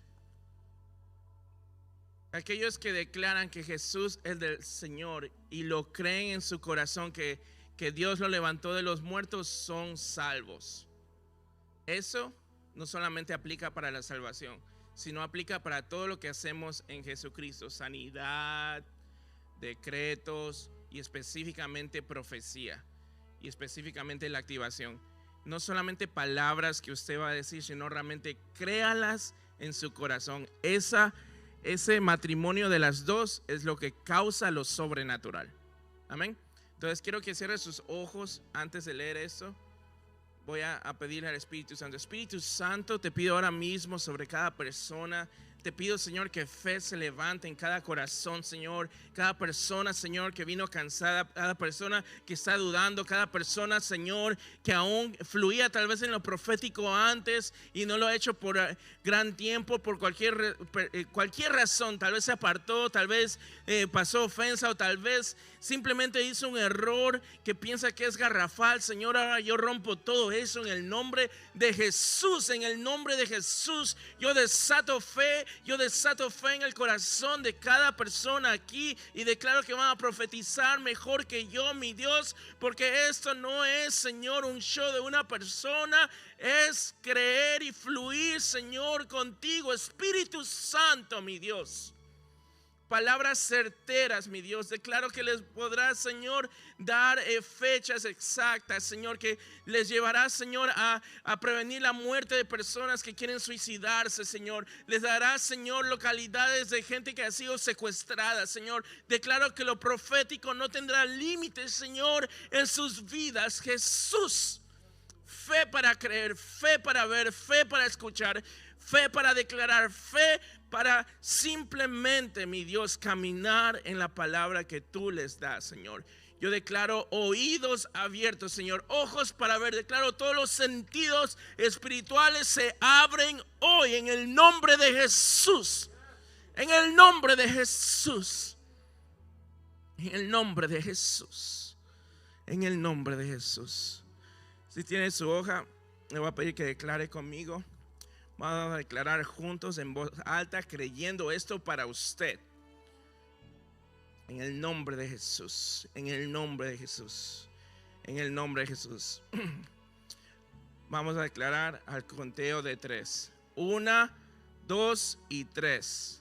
que declaran que Jesús es del Señor y lo creen en su corazón que Dios lo levantó de los muertos son salvos. Eso no solamente aplica para la salvación, sino aplica para todo lo que hacemos en Jesucristo: sanidad, decretos y específicamente profecía. Y específicamente la activación. No solamente palabras que usted va a decir, sino realmente créalas en su corazón. Ese matrimonio de las dos es lo que causa lo sobrenatural. Amén. Entonces quiero que cierre sus ojos antes de leer esto. Voy a pedirle al Espíritu Santo. Espíritu Santo, te pido ahora mismo sobre cada persona. Te pido, Señor, que fe se levante en cada corazón, Señor. Cada persona, Señor, que vino cansada, cada persona que está dudando, cada persona, Señor, que aún fluía tal vez en lo profético antes y no lo ha hecho por gran tiempo, por cualquier razón. Tal vez se apartó, tal vez pasó ofensa, o tal vez simplemente hizo un error que piensa que es garrafal. Señor, ahora yo rompo todo eso en el nombre de Jesús. En el nombre de Jesús yo desato fe. Yo desato fe en el corazón de cada persona aquí, y declaro que van a profetizar mejor que yo, mi Dios, porque esto no es, Señor, un show de una persona. Es creer y fluir, Señor, contigo, Espíritu Santo, mi Dios. Palabras certeras, mi Dios. Declaro que les podrá, Señor, dar fechas exactas, Señor, que les llevará, Señor, a prevenir la muerte de personas que quieren suicidarse, Señor. Les dará, Señor, localidades de gente que ha sido secuestrada, Señor. Declaro que lo profético no tendrá límites, Señor, en sus vidas. Jesús, fe para creer, fe para ver, fe para escuchar, fe para declarar, fe para simplemente, mi Dios, caminar en la palabra que tú les das, Señor. Yo declaro oídos abiertos, Señor, ojos para ver. Declaro todos los sentidos espirituales se abren hoy en el nombre de Jesús. En el nombre de Jesús. En el nombre de Jesús. En el nombre de Jesús. Si tiene su hoja, le voy a pedir que declare conmigo. Vamos a declarar juntos en voz alta, creyendo esto para usted. En el nombre de Jesús. En el nombre de Jesús. En el nombre de Jesús. Vamos a declarar al conteo de 3. 1, 2 y 3.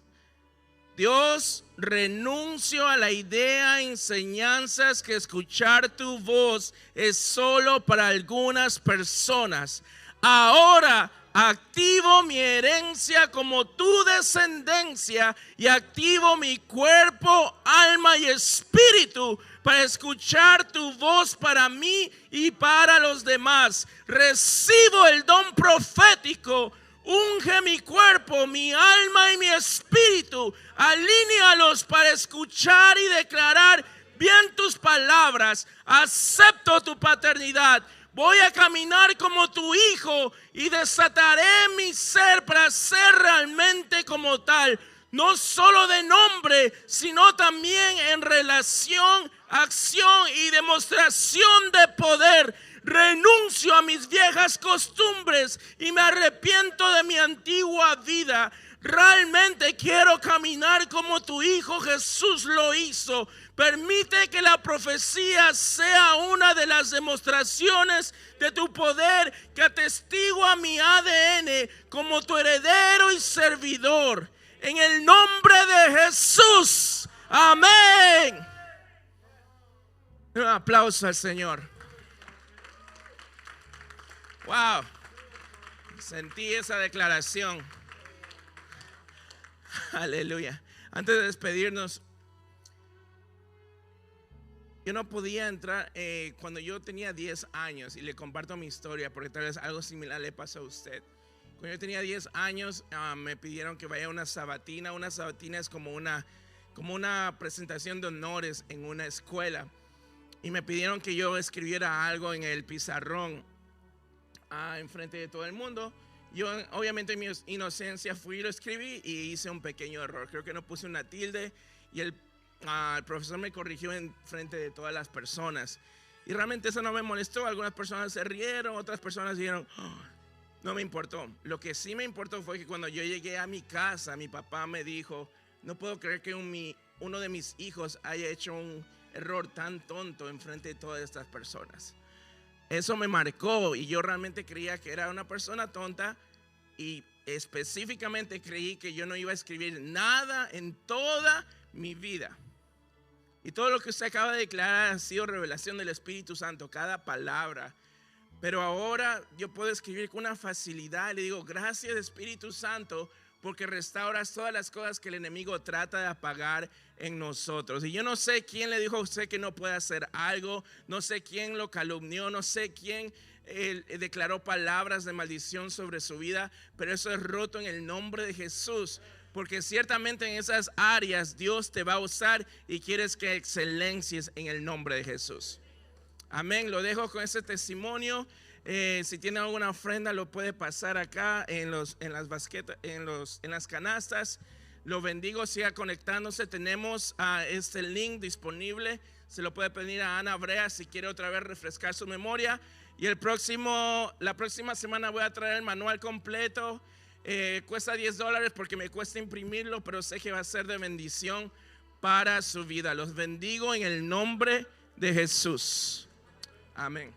Dios, renuncio a la idea, enseñanzas que escuchar tu voz es solo para algunas personas. Ahora activo mi herencia como tu descendencia y activo mi cuerpo, alma y espíritu para escuchar tu voz para mí y para los demás. Recibo el don profético. Unge mi cuerpo, mi alma y mi espíritu. Alínealos para escuchar y declarar bien tus palabras. Acepto tu paternidad. Voy a caminar como tu hijo y desataré mi ser para ser realmente como tal. No solo de nombre, sino también en relación, acción y demostración de poder. Renuncio a mis viejas costumbres y me arrepiento de mi antigua vida. Realmente quiero caminar como tu Hijo Jesús lo hizo. Permite que la profecía sea una de las demostraciones de tu poder que atestigua mi ADN como tu heredero y servidor. En el nombre de Jesús. Amén. Un aplauso al Señor. Wow, sentí esa declaración. Aleluya. Antes de despedirnos, yo no podía entrar cuando yo tenía 10 años, y le comparto mi historia porque tal vez algo similar le pasó a usted. Cuando yo tenía 10 años me pidieron que vaya a una sabatina. Una sabatina es como una presentación de honores en una escuela, y me pidieron que yo escribiera algo en el pizarrón en frente de todo el mundo. Yo obviamente en mi inocencia fui y lo escribí y hice un pequeño error. Creo que no puse una tilde y el profesor me corrigió en frente de todas las personas, y realmente eso no me molestó. Algunas personas se rieron, otras personas dijeron no me importó. Lo que sí me importó fue que cuando yo llegué a mi casa, mi papá me dijo: no puedo creer que uno de mis hijos haya hecho un error tan tonto en frente de todas estas personas. Eso me marcó, y yo realmente creía que era una persona tonta, y específicamente creí que yo no iba a escribir nada en toda mi vida. Y todo lo que usted acaba de declarar ha sido revelación del Espíritu Santo, cada palabra. Pero ahora yo puedo escribir con una facilidad. Le digo: gracias, Espíritu Santo, porque restauras todas las cosas que el enemigo trata de apagar en nosotros. Y yo no sé quién le dijo a usted que no puede hacer algo, no sé quién lo calumnió, no sé quién declaró palabras de maldición sobre su vida, pero eso es roto en el nombre de Jesús, porque ciertamente en esas áreas Dios te va a usar y quieres que excelencias en el nombre de Jesús. Amén. Lo dejo con ese testimonio. Si tiene alguna ofrenda, lo puede pasar acá en las canastas. Lo bendigo, siga conectándose. Tenemos este link disponible. Se lo puede pedir a Ana Brea si quiere otra vez refrescar su memoria. Y la próxima semana voy a traer el manual completo. Cuesta $10 porque me cuesta imprimirlo, pero sé que va a ser de bendición para su vida. Los bendigo en el nombre de Jesús. Amén.